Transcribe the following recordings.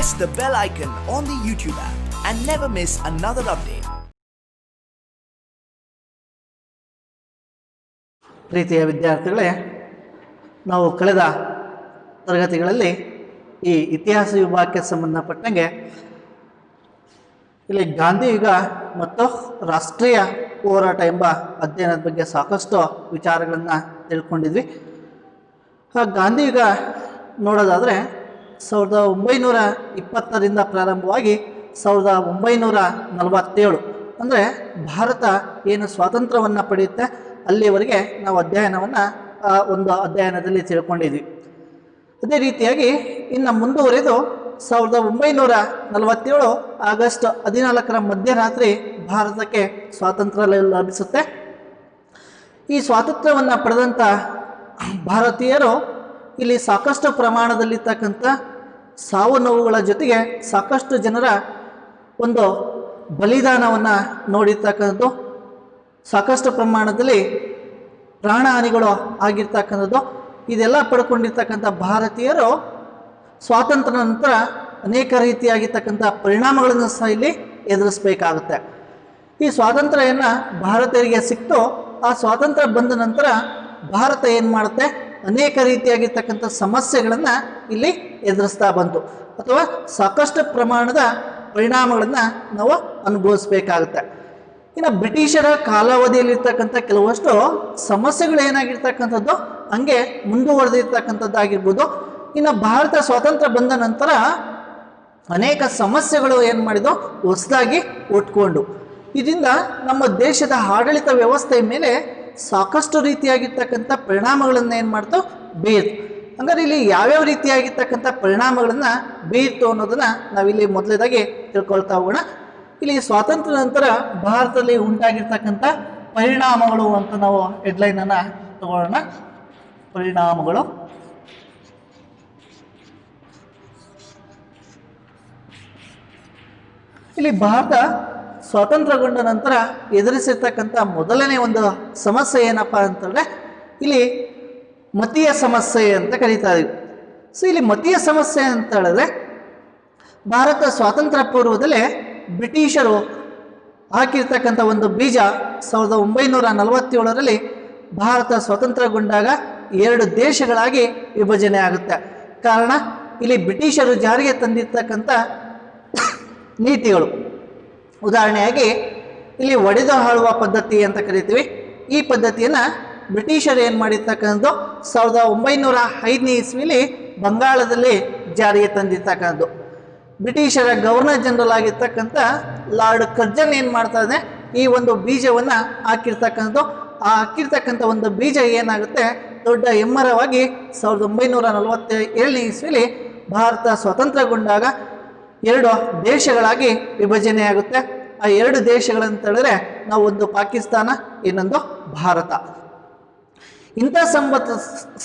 press the bell icon on the YouTube app and never miss another update. ಪ್ರೀತಿಯ ವಿದ್ಯಾರ್ಥಿಗಳೇ, ನಾವು ಕಳೆದ ತರಗತಿಗಳಲ್ಲಿ ಈ ಇತಿಹಾಸ ವಿಭಾಗಕ್ಕೆ ಸಂಬಂಧಪಟ್ಟಂಗೆ ಇಲ್ಲಿ ಗಾಂಧಿ ಯುಗ ಮತ್ತು ರಾಷ್ಟ್ರೀಯ ಹೋರಾಟ ಎಂಬ ಅಧ್ಯಯನದ ಬಗ್ಗೆ ಸಾಕಷ್ಟು ವಿಚಾರಗಳನ್ನು ತಿಳ್ಕೊಂಡಿದ್ವಿ. ಆ ಗಾಂಧಿ ಯುಗ ನೋಡೋದಾದರೆ 1920ರಿಂದ ಪ್ರಾರಂಭವಾಗಿ 1947 ಅಂದರೆ ಭಾರತ ಏನು ಸ್ವಾತಂತ್ರ್ಯವನ್ನು ಪಡೆಯುತ್ತೆ ಅಲ್ಲಿವರೆಗೆ ನಾವು ಅಧ್ಯಯನವನ್ನು ಒಂದು ಅಧ್ಯಯನದಲ್ಲಿ ತಿಳ್ಕೊಂಡಿದ್ವಿ. ಅದೇ ರೀತಿಯಾಗಿ ಇನ್ನು ಮುಂದುವರೆದು 1947 ಆಗಸ್ಟ್ 14ರ ಮಧ್ಯರಾತ್ರಿ ಭಾರತಕ್ಕೆ ಸ್ವಾತಂತ್ರ್ಯ ಲಭಿಸುತ್ತೆ. ಈ ಸ್ವಾತಂತ್ರ್ಯವನ್ನು ಪಡೆದಂಥ ಭಾರತೀಯರು ಇಲ್ಲಿ ಸಾಕಷ್ಟು ಪ್ರಮಾಣದಲ್ಲಿರ್ತಕ್ಕಂಥ ಸಾವು ನೋವುಗಳ ಜೊತೆಗೆ ಸಾಕಷ್ಟು ಜನರ ಒಂದು ಬಲಿದಾನವನ್ನು ನೋಡಿರ್ತಕ್ಕಂಥದ್ದು, ಸಾಕಷ್ಟು ಪ್ರಮಾಣದಲ್ಲಿ ಪ್ರಾಣಹಾನಿಗಳು ಆಗಿರ್ತಕ್ಕಂಥದ್ದು, ಇದೆಲ್ಲ ಪಡ್ಕೊಂಡಿರ್ತಕ್ಕಂಥ ಭಾರತೀಯರು ಸ್ವಾತಂತ್ರ್ಯ ನಂತರ ಅನೇಕ ರೀತಿಯಾಗಿರ್ತಕ್ಕಂಥ ಪರಿಣಾಮಗಳನ್ನು ಸಹ ಇಲ್ಲಿ ಎದುರಿಸಬೇಕಾಗುತ್ತೆ. ಈ ಸ್ವಾತಂತ್ರ್ಯವನ್ನು ಭಾರತೀಯರಿಗೆ ಸಿಕ್ತು. ಆ ಸ್ವಾತಂತ್ರ್ಯ ಬಂದ ನಂತರ ಭಾರತ ಏನು ಮಾಡುತ್ತೆ, ಅನೇಕ ರೀತಿಯಾಗಿರ್ತಕ್ಕಂಥ ಸಮಸ್ಯೆಗಳನ್ನು ಇಲ್ಲಿ ಎದುರಿಸ್ತಾ ಬಂತು ಅಥವಾ ಸಾಕಷ್ಟು ಪ್ರಮಾಣದ ಪರಿಣಾಮಗಳನ್ನು ನಾವು ಅನುಭವಿಸ್ಬೇಕಾಗುತ್ತೆ. ಇನ್ನು ಬ್ರಿಟಿಷರ ಕಾಲಾವಧಿಯಲ್ಲಿರ್ತಕ್ಕಂಥ ಕೆಲವಷ್ಟು ಸಮಸ್ಯೆಗಳು ಏನಾಗಿರ್ತಕ್ಕಂಥದ್ದು ಹಂಗೆ ಮುಂದುವರೆದಿರ್ತಕ್ಕಂಥದ್ದಾಗಿರ್ಬೋದು. ಇನ್ನು ಭಾರತ ಸ್ವಾತಂತ್ರ್ಯ ಬಂದ ನಂತರ ಅನೇಕ ಸಮಸ್ಯೆಗಳು ಏನು ಮಾಡಿದವು, ಹೊಸದಾಗಿ ಹುಟ್ಕೊಂಡು ಇದರಿಂದ ನಮ್ಮ ದೇಶದ ಆಡಳಿತ ವ್ಯವಸ್ಥೆಯ ಮೇಲೆ ಸಾಕಷ್ಟು ರೀತಿಯಾಗಿರ್ತಕ್ಕಂಥ ಪರಿಣಾಮಗಳನ್ನು ಏನು ಮಾಡ್ತು, ಬೀರ್ತು. ಹಂಗಾರೆ ಇಲ್ಲಿ ಯಾವ್ಯಾವ ರೀತಿಯಾಗಿರ್ತಕ್ಕಂಥ ಪರಿಣಾಮಗಳನ್ನು ಬೀರ್ತು ಅನ್ನೋದನ್ನು ನಾವಿಲ್ಲಿ ಮೊದಲೇದಾಗಿ ತಿಳ್ಕೊಳ್ತಾ ಹೋಗೋಣ. ಇಲ್ಲಿ ಸ್ವಾತಂತ್ರ್ಯ ನಂತರ ಭಾರತದಲ್ಲಿ ಉಂಟಾಗಿರ್ತಕ್ಕಂಥ ಪರಿಣಾಮಗಳು ಅಂತ ನಾವು ಹೆಡ್ಲೈನನ್ನು ತಗೊಳ್ಳೋಣ. ಪರಿಣಾಮಗಳು. ಇಲ್ಲಿ ಭಾರತ ಸ್ವಾತಂತ್ರ್ಯಗೊಂಡ ನಂತರ ಎದುರಿಸಿರ್ತಕ್ಕಂಥ ಮೊದಲನೇ ಒಂದು ಸಮಸ್ಯೆ ಏನಪ್ಪ ಅಂತಂದರೆ ಇಲ್ಲಿ ಮತೀಯ ಸಮಸ್ಯೆ ಅಂತ ಕರೀತಾ ಇದೀವಿ. ಸೊ ಇಲ್ಲಿ ಮತೀಯ ಸಮಸ್ಯೆ ಅಂತ ಹೇಳಿದ್ರೆ ಭಾರತ ಸ್ವಾತಂತ್ರ್ಯ ಪೂರ್ವದಲ್ಲೇ ಬ್ರಿಟಿಷರು ಹಾಕಿರ್ತಕ್ಕಂಥ ಒಂದು ಬೀಜ 1947ರಲ್ಲಿ ಭಾರತ ಸ್ವಾತಂತ್ರ್ಯಗೊಂಡಾಗ 2 ದೇಶಗಳಾಗಿ ವಿಭಜನೆ ಆಗುತ್ತೆ. ಕಾರಣ ಇಲ್ಲಿ ಬ್ರಿಟಿಷರು ಜಾರಿಗೆ ತಂದಿರ್ತಕ್ಕಂಥ ನೀತಿಗಳು. ಉದಾಹರಣೆಯಾಗಿ ಇಲ್ಲಿ ಒಡೆದು ಆಳುವ ಪದ್ಧತಿ ಅಂತ ಕರಿತೀವಿ. ಈ ಪದ್ಧತಿಯನ್ನು ಬ್ರಿಟಿಷರು ಏನು ಮಾಡಿರ್ತಕ್ಕಂಥದ್ದು 1905ನೇ ಇಸ್ವಿಲಿ ಬಂಗಾಳದಲ್ಲಿ ಜಾರಿಗೆ ತಂದಿರ್ತಕ್ಕಂಥದ್ದು. ಬ್ರಿಟಿಷರ ಗವರ್ನರ್ ಜನರಲ್ ಆಗಿರ್ತಕ್ಕಂಥ ಲಾರ್ಡ್ ಕರ್ಜನ್ ಏನು ಮಾಡ್ತಾ ಇದೆ, ಈ ಒಂದು ಬೀಜವನ್ನು ಹಾಕಿರ್ತಕ್ಕಂಥದ್ದು. ಆ ಹಾಕಿರ್ತಕ್ಕಂಥ ಒಂದು ಬೀಜ ಏನಾಗುತ್ತೆ, ದೊಡ್ಡ ಹೆಮ್ಮರವಾಗಿ 1947ನೇ ಇಸ್ವಿಲಿ ಭಾರತ ಸ್ವಾತಂತ್ರ್ಯಗೊಂಡಾಗ 2 ದೇಶಗಳಾಗಿ ವಿಭಜನೆಯಾಗುತ್ತೆ. ಆ 2 ದೇಶಗಳಂತ ಹೇಳಿದ್ರೆ ನಾವು ಒಂದು ಪಾಕಿಸ್ತಾನ, ಇನ್ನೊಂದು ಭಾರತ. ಇಂಥ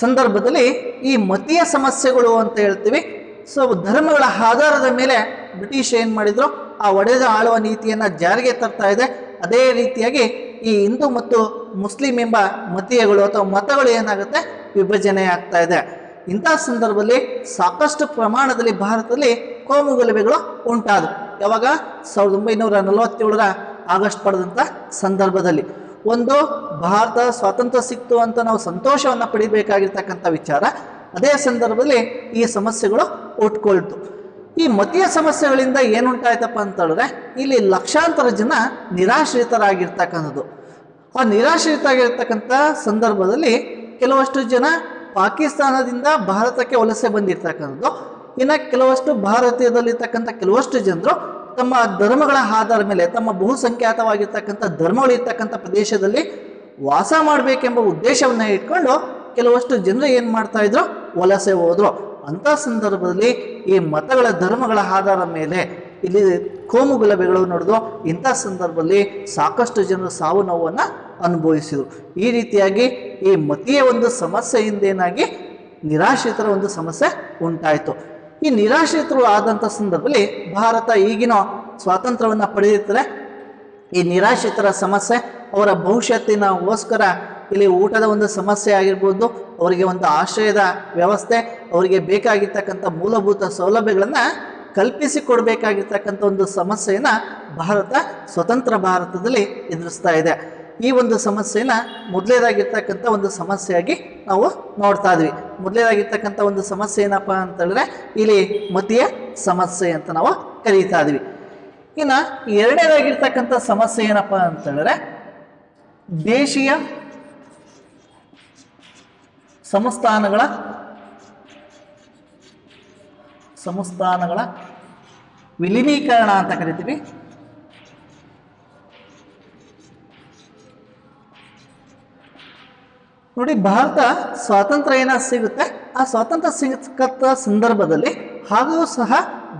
ಸಂದರ್ಭದಲ್ಲಿ ಈ ಮತೀಯ ಸಮಸ್ಯೆಗಳು ಅಂತ ಹೇಳ್ತೀವಿ. ಸೊ ಧರ್ಮಗಳ ಆಧಾರದ ಮೇಲೆ ಬ್ರಿಟಿಷ್ ಏನು ಮಾಡಿದ್ರು, ಆ ಒಡೆದ ಆಳುವ ನೀತಿಯನ್ನು ಜಾರಿಗೆ ತರ್ತಾ ಇದೆ. ಅದೇ ರೀತಿಯಾಗಿ ಈ ಹಿಂದೂ ಮತ್ತು ಮುಸ್ಲಿಂ ಎಂಬ ಮತೀಯಗಳು ಅಥವಾ ಮತಗಳು ಏನಾಗುತ್ತೆ, ವಿಭಜನೆ ಆಗ್ತಾ ಇದೆ. ಇಂಥ ಸಂದರ್ಭದಲ್ಲಿ ಸಾಕಷ್ಟು ಪ್ರಮಾಣದಲ್ಲಿ ಭಾರತದಲ್ಲಿ ಕೋಮುಗಲಭೆಗಳು ಉಂಟಾದವು. ಯಾವಾಗ 1947ರ ಆಗಸ್ಟ್ ಪಡೆದಂಥ ಸಂದರ್ಭದಲ್ಲಿ ಒಂದು ಭಾರತ ಸ್ವಾತಂತ್ರ್ಯ ಸಿಕ್ತು ಅಂತ ನಾವು ಸಂತೋಷವನ್ನು ಪಡಿಬೇಕಾಗಿರ್ತಕ್ಕಂಥ ವಿಚಾರ. ಅದೇ ಸಂದರ್ಭದಲ್ಲಿ ಈ ಸಮಸ್ಯೆಗಳು ಹುಟ್ಕೊಳ್ತು. ಈ ಮತೀಯ ಸಮಸ್ಯೆಗಳಿಂದ ಏನುಂಟಾಯ್ತಪ್ಪ ಅಂತ ಹೇಳಿದ್ರೆ ಇಲ್ಲಿ ಲಕ್ಷಾಂತರ ಜನ ನಿರಾಶ್ರಿತರಾಗಿರ್ತಕ್ಕಂಥದ್ದು. ಆ ನಿರಾಶ್ರಿತರಾಗಿರ್ತಕ್ಕಂಥ ಸಂದರ್ಭದಲ್ಲಿ ಕೆಲವಷ್ಟು ಜನ ಪಾಕಿಸ್ತಾನದಿಂದ ಭಾರತಕ್ಕೆ ವಲಸೆ ಬಂದಿರ್ತಕ್ಕಂಥದ್ದು. ಇನ್ನು ಕೆಲವಷ್ಟು ಭಾರತೀಯದಲ್ಲಿರ್ತಕ್ಕಂಥ ಕೆಲವಷ್ಟು ಜನರು ತಮ್ಮ ಧರ್ಮಗಳ ಆಧಾರದ ಮೇಲೆ, ತಮ್ಮ ಬಹುಸಂಖ್ಯಾತವಾಗಿರ್ತಕ್ಕಂಥ ಧರ್ಮಗಳಿರ್ತಕ್ಕಂಥ ಪ್ರದೇಶದಲ್ಲಿ ವಾಸ ಮಾಡಬೇಕೆಂಬ ಉದ್ದೇಶವನ್ನು ಇಟ್ಕೊಂಡು ಕೆಲವಷ್ಟು ಜನರು ಏನು ಮಾಡ್ತಾ ಇದ್ರು, ವಲಸೆ ಹೋದ್ರು. ಅಂಥ ಸಂದರ್ಭದಲ್ಲಿ ಈ ಮತಗಳ ಧರ್ಮಗಳ ಆಧಾರದ ಮೇಲೆ ಇಲ್ಲಿ ಕೋಮು ಗಲಭೆಗಳು ನಡೆದು ಇಂಥ ಸಂದರ್ಭದಲ್ಲಿ ಸಾಕಷ್ಟು ಜನರು ಸಾವು ನೋವನ್ನು ಅನುಭವಿಸಿದರು. ಈ ರೀತಿಯಾಗಿ ಈ ಮತೀಯ ಒಂದು ಸಮಸ್ಯೆಯಿಂದ ಏನಾಗಿ ನಿರಾಶ್ರಿತರ ಒಂದು ಸಮಸ್ಯೆ ಉಂಟಾಯಿತು. ಈ ನಿರಾಶ್ರಿತರು ಆದಂಥ ಸಂದರ್ಭದಲ್ಲಿ ಭಾರತ ಈಗಿನ ಸ್ವಾತಂತ್ರ್ಯವನ್ನು ಪಡೆದಿರ್ತಾರೆ. ಈ ನಿರಾಶ್ರಿತರ ಸಮಸ್ಯೆ ಅವರ ಭವಿಷ್ಯತ್ತಿನಗೋಸ್ಕರ ಇಲ್ಲಿ ಊಟದ ಒಂದು ಸಮಸ್ಯೆ ಆಗಿರ್ಬೋದು, ಅವರಿಗೆ ಒಂದು ಆಶ್ರಯದ ವ್ಯವಸ್ಥೆ, ಅವರಿಗೆ ಬೇಕಾಗಿರ್ತಕ್ಕಂಥ ಮೂಲಭೂತ ಸೌಲಭ್ಯಗಳನ್ನು ಕಲ್ಪಿಸಿಕೊಡ್ಬೇಕಾಗಿರ್ತಕ್ಕಂಥ ಒಂದು ಸಮಸ್ಯೆಯನ್ನು ಭಾರತ ಸ್ವತಂತ್ರ ಭಾರತದಲ್ಲಿ ಎದುರಿಸ್ತಾ ಇದೆ. ಈ ಒಂದು ಸಮಸ್ಯೆನ ಮೊದಲೇದಾಗಿರ್ತಕ್ಕಂಥ ಒಂದು ಸಮಸ್ಯೆಯಾಗಿ ನಾವು ನೋಡ್ತಾ ಇದ್ವಿ. ಮೊದಲೇದಾಗಿರ್ತಕ್ಕಂಥ ಒಂದು ಸಮಸ್ಯೆ ಏನಪ್ಪ ಅಂತ ಹೇಳಿದ್ರೆ ಇಲ್ಲಿ ಮತೀಯ ಸಮಸ್ಯೆ ಅಂತ ನಾವು ಕರೀತಾ ಇದ್ವಿ. ಇನ್ನು ಎರಡನೇದಾಗಿರ್ತಕ್ಕಂಥ ಸಮಸ್ಯೆ ಏನಪ್ಪ ಅಂತ ಹೇಳಿದ್ರೆ ದೇಶೀಯ ಸಂಸ್ಥಾನಗಳ ವಿಲೀನೀಕರಣ ಅಂತ ಕರಿತೀವಿ. ನೋಡಿ, ಭಾರತ ಸ್ವಾತಂತ್ರ್ಯ ಏನ ಸಿಗುತ್ತೆ, ಆ ಸ್ವಾತಂತ್ರ್ಯ ಸಿಗತಕ್ಕಂಥ ಸಂದರ್ಭದಲ್ಲಿ ಹಾಗೂ ಸಹ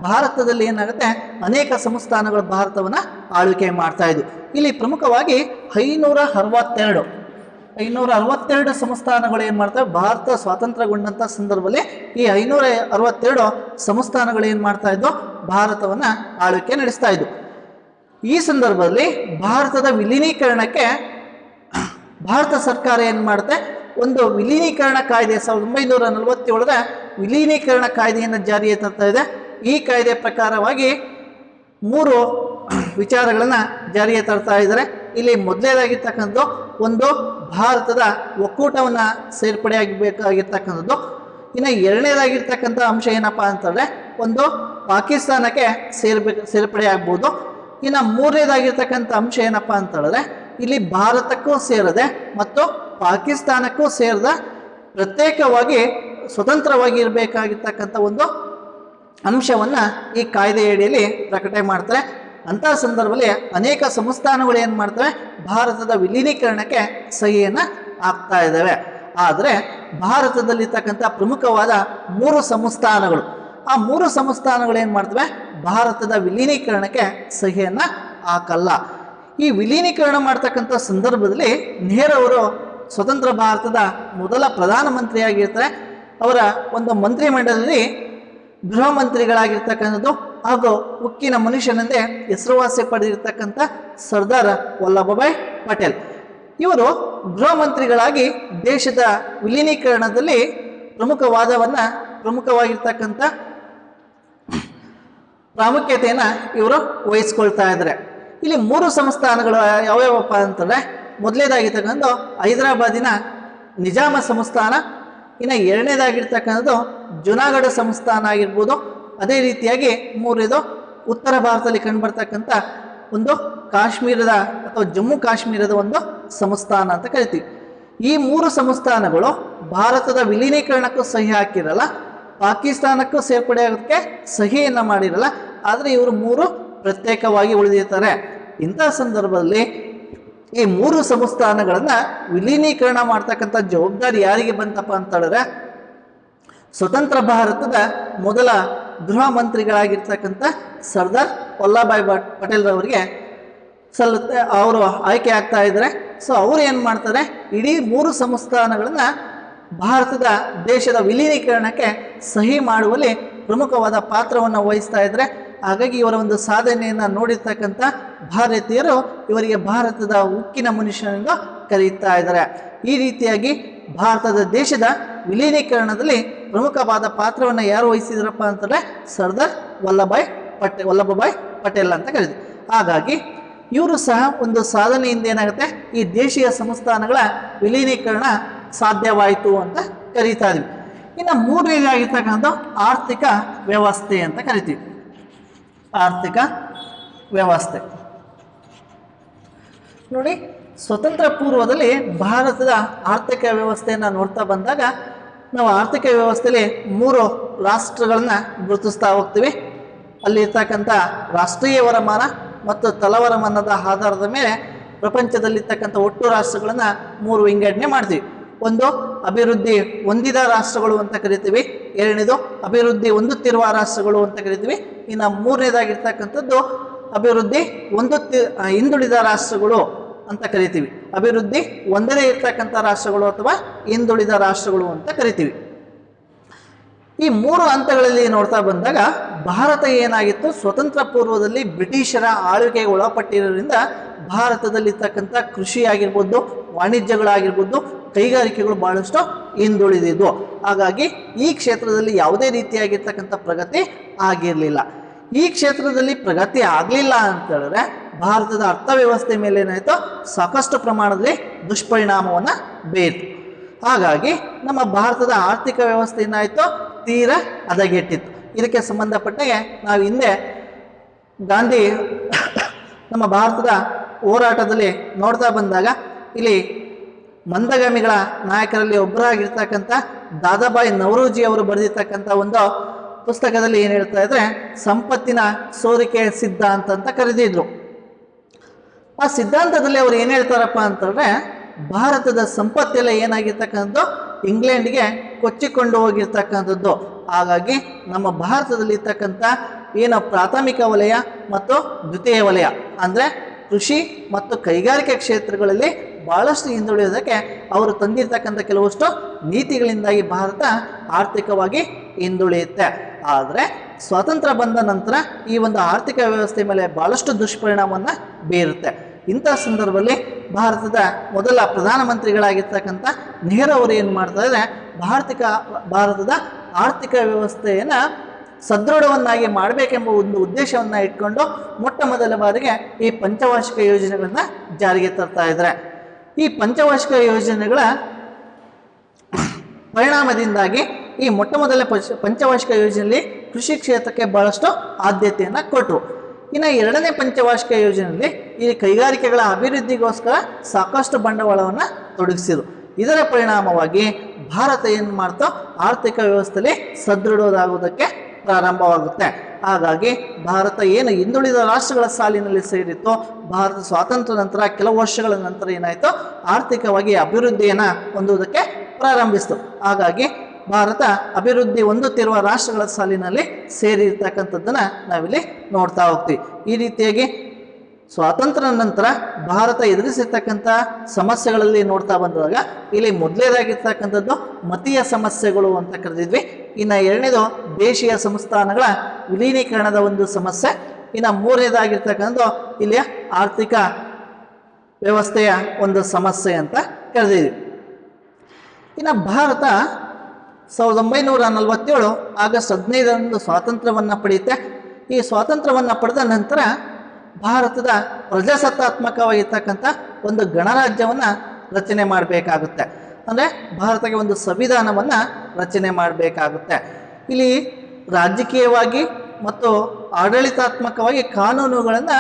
ಭಾರತದಲ್ಲಿ ಏನಾಗುತ್ತೆ, ಅನೇಕ ಸಂಸ್ಥಾನಗಳು ಭಾರತವನ್ನು ಆಳ್ವಿಕೆ ಮಾಡ್ತಾ ಇದ್ವು. ಇಲ್ಲಿ ಪ್ರಮುಖವಾಗಿ 562 ಸಂಸ್ಥಾನಗಳು ಏನು ಮಾಡ್ತವೆ, ಭಾರತ ಸ್ವಾತಂತ್ರ್ಯಗೊಂಡಂಥ ಸಂದರ್ಭದಲ್ಲಿ ಈ 562 ಸಂಸ್ಥಾನಗಳು ಏನು ಮಾಡ್ತಾ ಇದ್ವು, ಭಾರತವನ್ನು ಆಳ್ವಿಕೆ ನಡೆಸ್ತಾ ಇದ್ವು. ಈ ಸಂದರ್ಭದಲ್ಲಿ ಭಾರತದ ವಿಲೀನೀಕರಣಕ್ಕೆ ಭಾರತ ಸರ್ಕಾರ ಏನು ಮಾಡುತ್ತೆ, ಒಂದು ವಿಲೀನೀಕರಣ ಕಾಯ್ದೆ 1947ರ ವಿಲೀನೀಕರಣ ಕಾಯ್ದೆಯನ್ನು ಜಾರಿಗೆ ತರ್ತಾ ಇದೆ. ಈ ಕಾಯ್ದೆ ಪ್ರಕಾರವಾಗಿ 3 ವಿಚಾರಗಳನ್ನು ಜಾರಿಗೆ ತರ್ತಾ ಇದ್ದಾರೆ. ಇಲ್ಲಿ ಮೊದಲನೇದಾಗಿರ್ತಕ್ಕಂಥದ್ದು ಒಂದು ಭಾರತದ ಒಕ್ಕೂಟವನ್ನು ಸೇರ್ಪಡೆಯಾಗಬೇಕಾಗಿರ್ತಕ್ಕಂಥದ್ದು. ಇನ್ನು ಎರಡನೇದಾಗಿರ್ತಕ್ಕಂಥ ಅಂಶ ಏನಪ್ಪ ಅಂತಂದರೆ ಒಂದು ಪಾಕಿಸ್ತಾನಕ್ಕೆ ಸೇರ್ಪಡೆ ಆಗ್ಬೋದು. ಇನ್ನು ಮೂರನೇದಾಗಿರ್ತಕ್ಕಂಥ ಅಂಶ ಏನಪ್ಪ ಅಂತಂದರೆ ಇಲ್ಲಿ ಭಾರತಕ್ಕೂ ಸೇರದೆ ಮತ್ತು ಪಾಕಿಸ್ತಾನಕ್ಕೂ ಸೇರದ ಪ್ರತ್ಯೇಕವಾಗಿ ಸ್ವತಂತ್ರವಾಗಿ ಇರಬೇಕಾಗಿರ್ತಕ್ಕಂಥ ಒಂದು ಅಂಶವನ್ನು ಈ ಕಾಯ್ದೆಯಡಿಯಲ್ಲಿ ಪ್ರಕಟಣೆ ಮಾಡ್ತಾರೆ. ಅಂತಹ ಸಂದರ್ಭದಲ್ಲಿ ಅನೇಕ ಸಂಸ್ಥಾನಗಳು ಏನು ಮಾಡ್ತವೆ, ಭಾರತದ ವಿಲೀನೀಕರಣಕ್ಕೆ ಸಹಿಯನ್ನು ಹಾಕ್ತಾ ಇದ್ದಾವೆ. ಆದರೆ ಭಾರತದಲ್ಲಿರ್ತಕ್ಕಂಥ ಪ್ರಮುಖವಾದ 3 ಸಂಸ್ಥಾನಗಳು, ಆ 3 ಸಂಸ್ಥಾನಗಳು ಏನು ಮಾಡ್ತವೆ, ಭಾರತದ ವಿಲೀನೀಕರಣಕ್ಕೆ ಸಹಿಯನ್ನು ಹಾಕಲ್ಲ. ಈ ವಿಲೀನೀಕರಣ ಮಾಡ್ತಕ್ಕಂಥ ಸಂದರ್ಭದಲ್ಲಿ ನೆಹರು ಅವರು ಸ್ವತಂತ್ರ ಭಾರತದ ಮೊದಲ ಪ್ರಧಾನಮಂತ್ರಿಯಾಗಿರ್ತಾರೆ. ಅವರ ಒಂದು ಮಂತ್ರಿಮಂಡಲದಲ್ಲಿ ಗೃಹ ಮಂತ್ರಿಗಳಾಗಿರ್ತಕ್ಕಂಥದ್ದು ಹಾಗೂ ಉಕ್ಕಿನ ಮನುಷ್ಯನೆಂದೇ ಹೆಸರುವಾಸಿ ಪಡೆದಿರ್ತಕ್ಕಂಥ ಸರ್ದಾರ್ ವಲ್ಲಭಭಾಯ್ ಪಟೇಲ್ ಇವರು ಗೃಹ ಮಂತ್ರಿಗಳಾಗಿ ದೇಶದ ವಿಲೀನೀಕರಣದಲ್ಲಿ ಪ್ರಮುಖವಾಗಿರ್ತಕ್ಕಂಥ ಪ್ರಾಮುಖ್ಯತೆಯನ್ನು ಇವರು ವಹಿಸ್ಕೊಳ್ತಾ ಇದ್ದಾರೆ. ಇಲ್ಲಿ 3 ಸಂಸ್ಥಾನಗಳು ಯಾವ್ಯಾವಪ್ಪ ಅಂತಂದರೆ ಮೊದಲನೇದಾಗಿರ್ತಕ್ಕಂಥ ಹೈದರಾಬಾದಿನ ನಿಜಾಮ ಸಂಸ್ಥಾನ, ಇನ್ನು ಎರಡನೇದಾಗಿರ್ತಕ್ಕಂಥದ್ದು ಜುನಾಗಢ ಸಂಸ್ಥಾನ ಆಗಿರ್ಬೋದು. ಅದೇ ರೀತಿಯಾಗಿ ಮೂರನೇದು ಉತ್ತರ ಭಾರತದಲ್ಲಿ ಕಂಡುಬರ್ತಕ್ಕಂಥ ಒಂದು ಕಾಶ್ಮೀರದ ಅಥವಾ ಜಮ್ಮು ಕಾಶ್ಮೀರದ ಒಂದು ಸಂಸ್ಥಾನ ಅಂತ ಕರಿತೀವಿ. ಈ 3 ಸಂಸ್ಥಾನಗಳು ಭಾರತದ ವಿಲೀನೀಕರಣಕ್ಕೂ ಸಹಿ ಹಾಕಿರಲ್ಲ, ಪಾಕಿಸ್ತಾನಕ್ಕೂ ಸೇರ್ಪಡೆ ಆಗೋದಕ್ಕೆ ಸಹಿಯನ್ನು ಮಾಡಿರಲ್ಲ. ಆದರೆ ಇವರು 3 ಪ್ರತ್ಯೇಕವಾಗಿ ಉಳಿದಿರ್ತಾರೆ. ಇಂಥ ಸಂದರ್ಭದಲ್ಲಿ ಈ 3 ಸಂಸ್ಥಾನಗಳನ್ನು ವಿಲೀನೀಕರಣ ಮಾಡ್ತಕ್ಕಂಥ ಜವಾಬ್ದಾರಿ ಯಾರಿಗೆ ಬಂತಪ್ಪ ಅಂತ ಹೇಳಿದ್ರೆ ಸ್ವತಂತ್ರ ಭಾರತದ ಮೊದಲ ಗೃಹ ಮಂತ್ರಿಗಳಾಗಿರ್ತಕ್ಕಂಥ ಸರ್ದಾರ್ ವಲ್ಲಭಭಾಯ್ ಪಟೇಲ್ ಅವರಿಗೆ ಸಲ್ಲುತ್ತೆ. ಅವರು ಆಯ್ಕೆ ಆಗ್ತಾ ಇದ್ದಾರೆ. ಸೊ ಅವರು ಏನು ಮಾಡ್ತಾರೆ, ಇಡೀ 3 ಸಂಸ್ಥಾನಗಳನ್ನು ಭಾರತದ ದೇಶದ ವಿಲೀನೀಕರಣಕ್ಕೆ ಸಹಿ ಮಾಡುವಲ್ಲಿ ಪ್ರಮುಖವಾದ ಪಾತ್ರವನ್ನು ವಹಿಸ್ತಾ ಇದ್ದಾರೆ. ಹಾಗಾಗಿ ಇವರ ಒಂದು ಸಾಧನೆಯನ್ನು ನೋಡಿರ್ತಕ್ಕಂಥ ಭಾರತೀಯರು ಇವರಿಗೆ ಭಾರತದ ಉಕ್ಕಿನ ಮನುಷ್ಯನೆಂದು ಕರೆಯುತ್ತಾ ಇದ್ದಾರೆ. ಈ ರೀತಿಯಾಗಿ ಭಾರತದ ದೇಶದ ವಿಲೀನೀಕರಣದಲ್ಲಿ ಪ್ರಮುಖವಾದ ಪಾತ್ರವನ್ನು ಯಾರು ವಹಿಸಿದ್ರಪ್ಪ ಅಂತಂದರೆ ಸರ್ದಾರ್ ವಲ್ಲಭಭಾಯ್ ಪಟೇಲ್ ಅಂತ ಕರೀತೀವಿ. ಹಾಗಾಗಿ ಇವರು ಸಹ ಒಂದು ಸಾಧನೆಯಿಂದ ಏನಾಗುತ್ತೆ, ಈ ದೇಶೀಯ ಸಂಸ್ಥಾನಗಳ ವಿಲೀನೀಕರಣ ಸಾಧ್ಯವಾಯಿತು ಅಂತ ಕರೀತಾ ಇದ್ವಿ. ಇನ್ನು ಮೂರನೇದಾಗಿರ್ತಕ್ಕಂಥ ಆರ್ಥಿಕ ವ್ಯವಸ್ಥೆ ಅಂತ ಕರಿತೀವಿ. ಆರ್ಥಿಕ ವ್ಯವಸ್ಥೆ ನೋಡಿ, ಸ್ವತಂತ್ರ ಪೂರ್ವದಲ್ಲಿ ಭಾರತದ ಆರ್ಥಿಕ ವ್ಯವಸ್ಥೆಯನ್ನು ನೋಡ್ತಾ ಬಂದಾಗ ನಾವು ಆರ್ಥಿಕ ವ್ಯವಸ್ಥೆಯಲ್ಲಿ 3 ರಾಷ್ಟ್ರಗಳನ್ನ ಗುರುತಿಸ್ತಾ ಹೋಗ್ತೀವಿ. ಅಲ್ಲಿರ್ತಕ್ಕಂಥ ರಾಷ್ಟ್ರೀಯ ವರಮಾನ ಮತ್ತು ತಲವರಮಾನದ ಆಧಾರದ ಮೇಲೆ ಪ್ರಪಂಚದಲ್ಲಿರ್ತಕ್ಕಂಥ ಒಟ್ಟು ರಾಷ್ಟ್ರಗಳನ್ನು 3 ವಿಂಗಡಣೆ ಮಾಡ್ತೀವಿ. ಒಂದು ಅಭಿವೃದ್ಧಿ ಹೊಂದಿದ ರಾಷ್ಟ್ರಗಳು ಅಂತ ಕರಿತೀವಿ, ಎರಡನೇದು ಅಭಿವೃದ್ಧಿ ಹೊಂದುತ್ತಿರುವ ರಾಷ್ಟ್ರಗಳು ಅಂತ ಕರಿತೀವಿ, ಇನ್ನು ಮೂರನೇದಾಗಿರ್ತಕ್ಕಂಥದ್ದು ಅಭಿವೃದ್ಧಿ ಹಿಂದುಳಿದ ರಾಷ್ಟ್ರಗಳು ಅಂತ ಕರಿತೀವಿ. ಅಭಿವೃದ್ಧಿ ಹೊಂದದೇ ಇರ್ತಕ್ಕಂಥ ರಾಷ್ಟ್ರಗಳು ಅಥವಾ ಹಿಂದುಳಿದ ರಾಷ್ಟ್ರಗಳು ಅಂತ ಕರಿತೀವಿ. ಈ 3 ಹಂತಗಳಲ್ಲಿ ನೋಡ್ತಾ ಬಂದಾಗ ಭಾರತ ಏನಾಗಿತ್ತು, ಸ್ವತಂತ್ರ ಪೂರ್ವದಲ್ಲಿ ಬ್ರಿಟಿಷರ ಆಳ್ವಿಕೆಗೆ ಒಳಪಟ್ಟಿರೋದ್ರಿಂದ ಭಾರತದಲ್ಲಿರ್ತಕ್ಕಂಥ ಕೃಷಿ ಆಗಿರ್ಬೋದು, ವಾಣಿಜ್ಯಗಳಾಗಿರ್ಬೋದು, ಕೈಗಾರಿಕೆಗಳು ಬಹಳಷ್ಟು ಹಿಂದುಳಿದಿದ್ವು. ಹಾಗಾಗಿ ಈ ಕ್ಷೇತ್ರದಲ್ಲಿ ಯಾವುದೇ ರೀತಿಯಾಗಿರ್ತಕ್ಕಂಥ ಪ್ರಗತಿ ಆಗಿರಲಿಲ್ಲ. ಈ ಕ್ಷೇತ್ರದಲ್ಲಿ ಪ್ರಗತಿ ಆಗಲಿಲ್ಲ ಅಂತ ಹೇಳಿದ್ರೆ ಭಾರತದ ಅರ್ಥವ್ಯವಸ್ಥೆ ಮೇಲೆ ಏನಾಯಿತು, ಸಾಕಷ್ಟು ಪ್ರಮಾಣದಲ್ಲಿ ದುಷ್ಪರಿಣಾಮವನ್ನು ಬೀರಿತು. ಹಾಗಾಗಿ ನಮ್ಮ ಭಾರತದ ಆರ್ಥಿಕ ವ್ಯವಸ್ಥೆ ಏನಾಯಿತು, ತೀರಾ ಹದಗೆಟ್ಟಿತ್ತು. ಇದಕ್ಕೆ ಸಂಬಂಧಪಟ್ಟಾಗೆ ನಾವು ಹಿಂದೆ ಗಾಂಧಿ ನಮ್ಮ ಭಾರತದ ಹೋರಾಟದಲ್ಲಿ ನೋಡ್ತಾ ಬಂದಾಗ ಇಲ್ಲಿ ಮಂದಗಾಮಿಗಳ ನಾಯಕರಲ್ಲಿ ಒಬ್ಬರಾಗಿರ್ತಕ್ಕಂಥ ದಾದಾಬಾಯಿ ನವರೋಜಿ ಅವರು ಬರೆದಿರ್ತಕ್ಕಂಥ ಒಂದು ಪುಸ್ತಕದಲ್ಲಿ ಏನು ಹೇಳ್ತಾ ಇದ್ರೆ, ಸಂಪತ್ತಿನ ಸೋರಿಕೆ ಸಿದ್ಧಾಂತ ಅಂತ ಕರೆದಿದ್ರು. ಆ ಸಿದ್ಧಾಂತದಲ್ಲಿ ಅವರು ಏನು ಹೇಳ್ತಾರಪ್ಪ ಅಂತಂದ್ರೆ, ಭಾರತದ ಸಂಪತ್ತೆಲ್ಲ ಏನಾಗಿರ್ತಕ್ಕಂಥದ್ದು ಇಂಗ್ಲೆಂಡ್ಗೆ ಕೊಚ್ಚಿಕೊಂಡು ಹೋಗಿರ್ತಕ್ಕಂಥದ್ದು. ಹಾಗಾಗಿ ನಮ್ಮ ಭಾರತದಲ್ಲಿ ಇರ್ತಕ್ಕಂಥ ಏನು ಪ್ರಾಥಮಿಕ ವಲಯ ಮತ್ತು ದ್ವಿತೀಯ ವಲಯ ಅಂದರೆ ಕೃಷಿ ಮತ್ತು ಕೈಗಾರಿಕೆ ಕ್ಷೇತ್ರಗಳಲ್ಲಿ ಬಹಳಷ್ಟು ಹಿಂದುಳಿಯೋದಕ್ಕೆ ಅವರು ತಂದಿರ್ತಕ್ಕಂಥ ಕೆಲವಷ್ಟು ನೀತಿಗಳಿಂದಾಗಿ ಭಾರತ ಆರ್ಥಿಕವಾಗಿ ಹಿಂದುಳಿಯುತ್ತೆ. ಆದರೆ ಸ್ವಾತಂತ್ರ್ಯ ಬಂದ ನಂತರ ಈ ಒಂದು ಆರ್ಥಿಕ ವ್ಯವಸ್ಥೆ ಮೇಲೆ ಬಹಳಷ್ಟು ದುಷ್ಪರಿಣಾಮವನ್ನು ಬೀರುತ್ತೆ. ಇಂಥ ಸಂದರ್ಭದಲ್ಲಿ ಭಾರತದ ಮೊದಲ ಪ್ರಧಾನಮಂತ್ರಿಗಳಾಗಿರ್ತಕ್ಕಂಥ ನೆಹರು ಅವರು ಏನು ಮಾಡ್ತಾ ಇದ್ದಾರೆ, ಭಾರತದ ಆರ್ಥಿಕ ವ್ಯವಸ್ಥೆಯನ್ನು ಸದೃಢವನ್ನಾಗಿ ಮಾಡಬೇಕೆಂಬ ಒಂದು ಉದ್ದೇಶವನ್ನು ಇಟ್ಕೊಂಡು ಮೊಟ್ಟ ಮೊದಲ ಬಾರಿಗೆ ಈ ಪಂಚವಾರ್ಷಿಕ ಯೋಜನೆಗಳನ್ನು ಜಾರಿಗೆ ತರ್ತಾ ಇದ್ದಾರೆ. ಈ ಪಂಚವಾರ್ಷಿಕ ಯೋಜನೆಗಳ ಪರಿಣಾಮದಿಂದಾಗಿ ಈ ಮೊಟ್ಟ ಮೊದಲ ಪಂಚವಾರ್ಷಿಕ ಯೋಜನೆಯಲ್ಲಿ ಕೃಷಿ ಕ್ಷೇತ್ರಕ್ಕೆ ಬಹಳಷ್ಟು ಆದ್ಯತೆಯನ್ನು ಕೊಟ್ಟರು. ಇನ್ನು ಎರಡನೇ ಪಂಚವಾರ್ಷಿಕ ಯೋಜನೆಯಲ್ಲಿ ಈ ಕೈಗಾರಿಕೆಗಳ ಅಭಿವೃದ್ಧಿಗೋಸ್ಕರ ಸಾಕಷ್ಟು ಬಂಡವಾಳವನ್ನು ತೊಡಗಿಸಿದರು. ಇದರ ಪರಿಣಾಮವಾಗಿ ಭಾರತ ಏನು ಮಾಡ್ತೋ, ಆರ್ಥಿಕ ವ್ಯವಸ್ಥೆಯಲ್ಲಿ ಸದೃಢವಾಗುವುದಕ್ಕೆ ಪ್ರಾರಂಭವಾಗುತ್ತೆ. ಹಾಗಾಗಿ ಭಾರತ ಏನು ಹಿಂದುಳಿದ ರಾಷ್ಟ್ರಗಳ ಸಾಲಿನಲ್ಲಿ ಸೇರಿತ್ತು, ಭಾರತ ಸ್ವಾತಂತ್ರ್ಯ ನಂತರ ಕೆಲವು ವರ್ಷಗಳ ನಂತರ ಏನಾಯಿತು, ಆರ್ಥಿಕವಾಗಿ ಅಭಿವೃದ್ಧಿಯನ್ನು ಹೊಂದುವುದಕ್ಕೆ ಪ್ರಾರಂಭಿಸಿತು. ಹಾಗಾಗಿ ಭಾರತ ಅಭಿವೃದ್ಧಿ ಹೊಂದುತ್ತಿರುವ ರಾಷ್ಟ್ರಗಳ ಸಾಲಿನಲ್ಲಿ ಸೇರಿರ್ತಕ್ಕಂಥದ್ದನ್ನು ನಾವಿಲ್ಲಿ ನೋಡ್ತಾ ಹೋಗ್ತೀವಿ. ಈ ರೀತಿಯಾಗಿ ಸ್ವಾತಂತ್ರ್ಯ ನಂತರ ಭಾರತ ಎದುರಿಸಿರ್ತಕ್ಕಂಥ ಸಮಸ್ಯೆಗಳಲ್ಲಿ ನೋಡ್ತಾ ಬಂದಾಗ ಇಲ್ಲಿ ಮೊದಲೇದಾಗಿರ್ತಕ್ಕಂಥದ್ದು ಮತೀಯ ಸಮಸ್ಯೆಗಳು ಅಂತ ಕರೆದಿದ್ವಿ. ಇನ್ನು ಎರಡನೇದು ದೇಶೀಯ ಸಂಸ್ಥಾನಗಳ ವಿಲೀನೀಕರಣದ ಒಂದು ಸಮಸ್ಯೆ. ಇನ್ನು ಮೂರನೇದಾಗಿರ್ತಕ್ಕಂಥದ್ದು ಇಲ್ಲಿಯ ಆರ್ಥಿಕ ವ್ಯವಸ್ಥೆಯ ಒಂದು ಸಮಸ್ಯೆ ಅಂತ ಕರೆದಿದ್ವಿ. ಇನ್ನು ಭಾರತ 1947 ಆಗಸ್ಟ್ 15ರಂದು ಸ್ವಾತಂತ್ರ್ಯವನ್ನು ಪಡೆಯುತ್ತೆ. ಈ ಸ್ವಾತಂತ್ರ್ಯವನ್ನು ಪಡೆದ ನಂತರ ಭಾರತದ ಪ್ರಜಾಸತ್ತಾತ್ಮಕವಾಗಿರ್ತಕ್ಕಂಥ ಒಂದು ಗಣರಾಜ್ಯವನ್ನು ರಚನೆ ಮಾಡಬೇಕಾಗುತ್ತೆ. ಅಂದರೆ ಭಾರತಕ್ಕೆ ಒಂದು ಸಂವಿಧಾನವನ್ನು ರಚನೆ ಮಾಡಬೇಕಾಗುತ್ತೆ. ಇಲ್ಲಿ ರಾಜಕೀಯವಾಗಿ ಮತ್ತು ಆಡಳಿತಾತ್ಮಕವಾಗಿ ಕಾನೂನುಗಳನ್ನು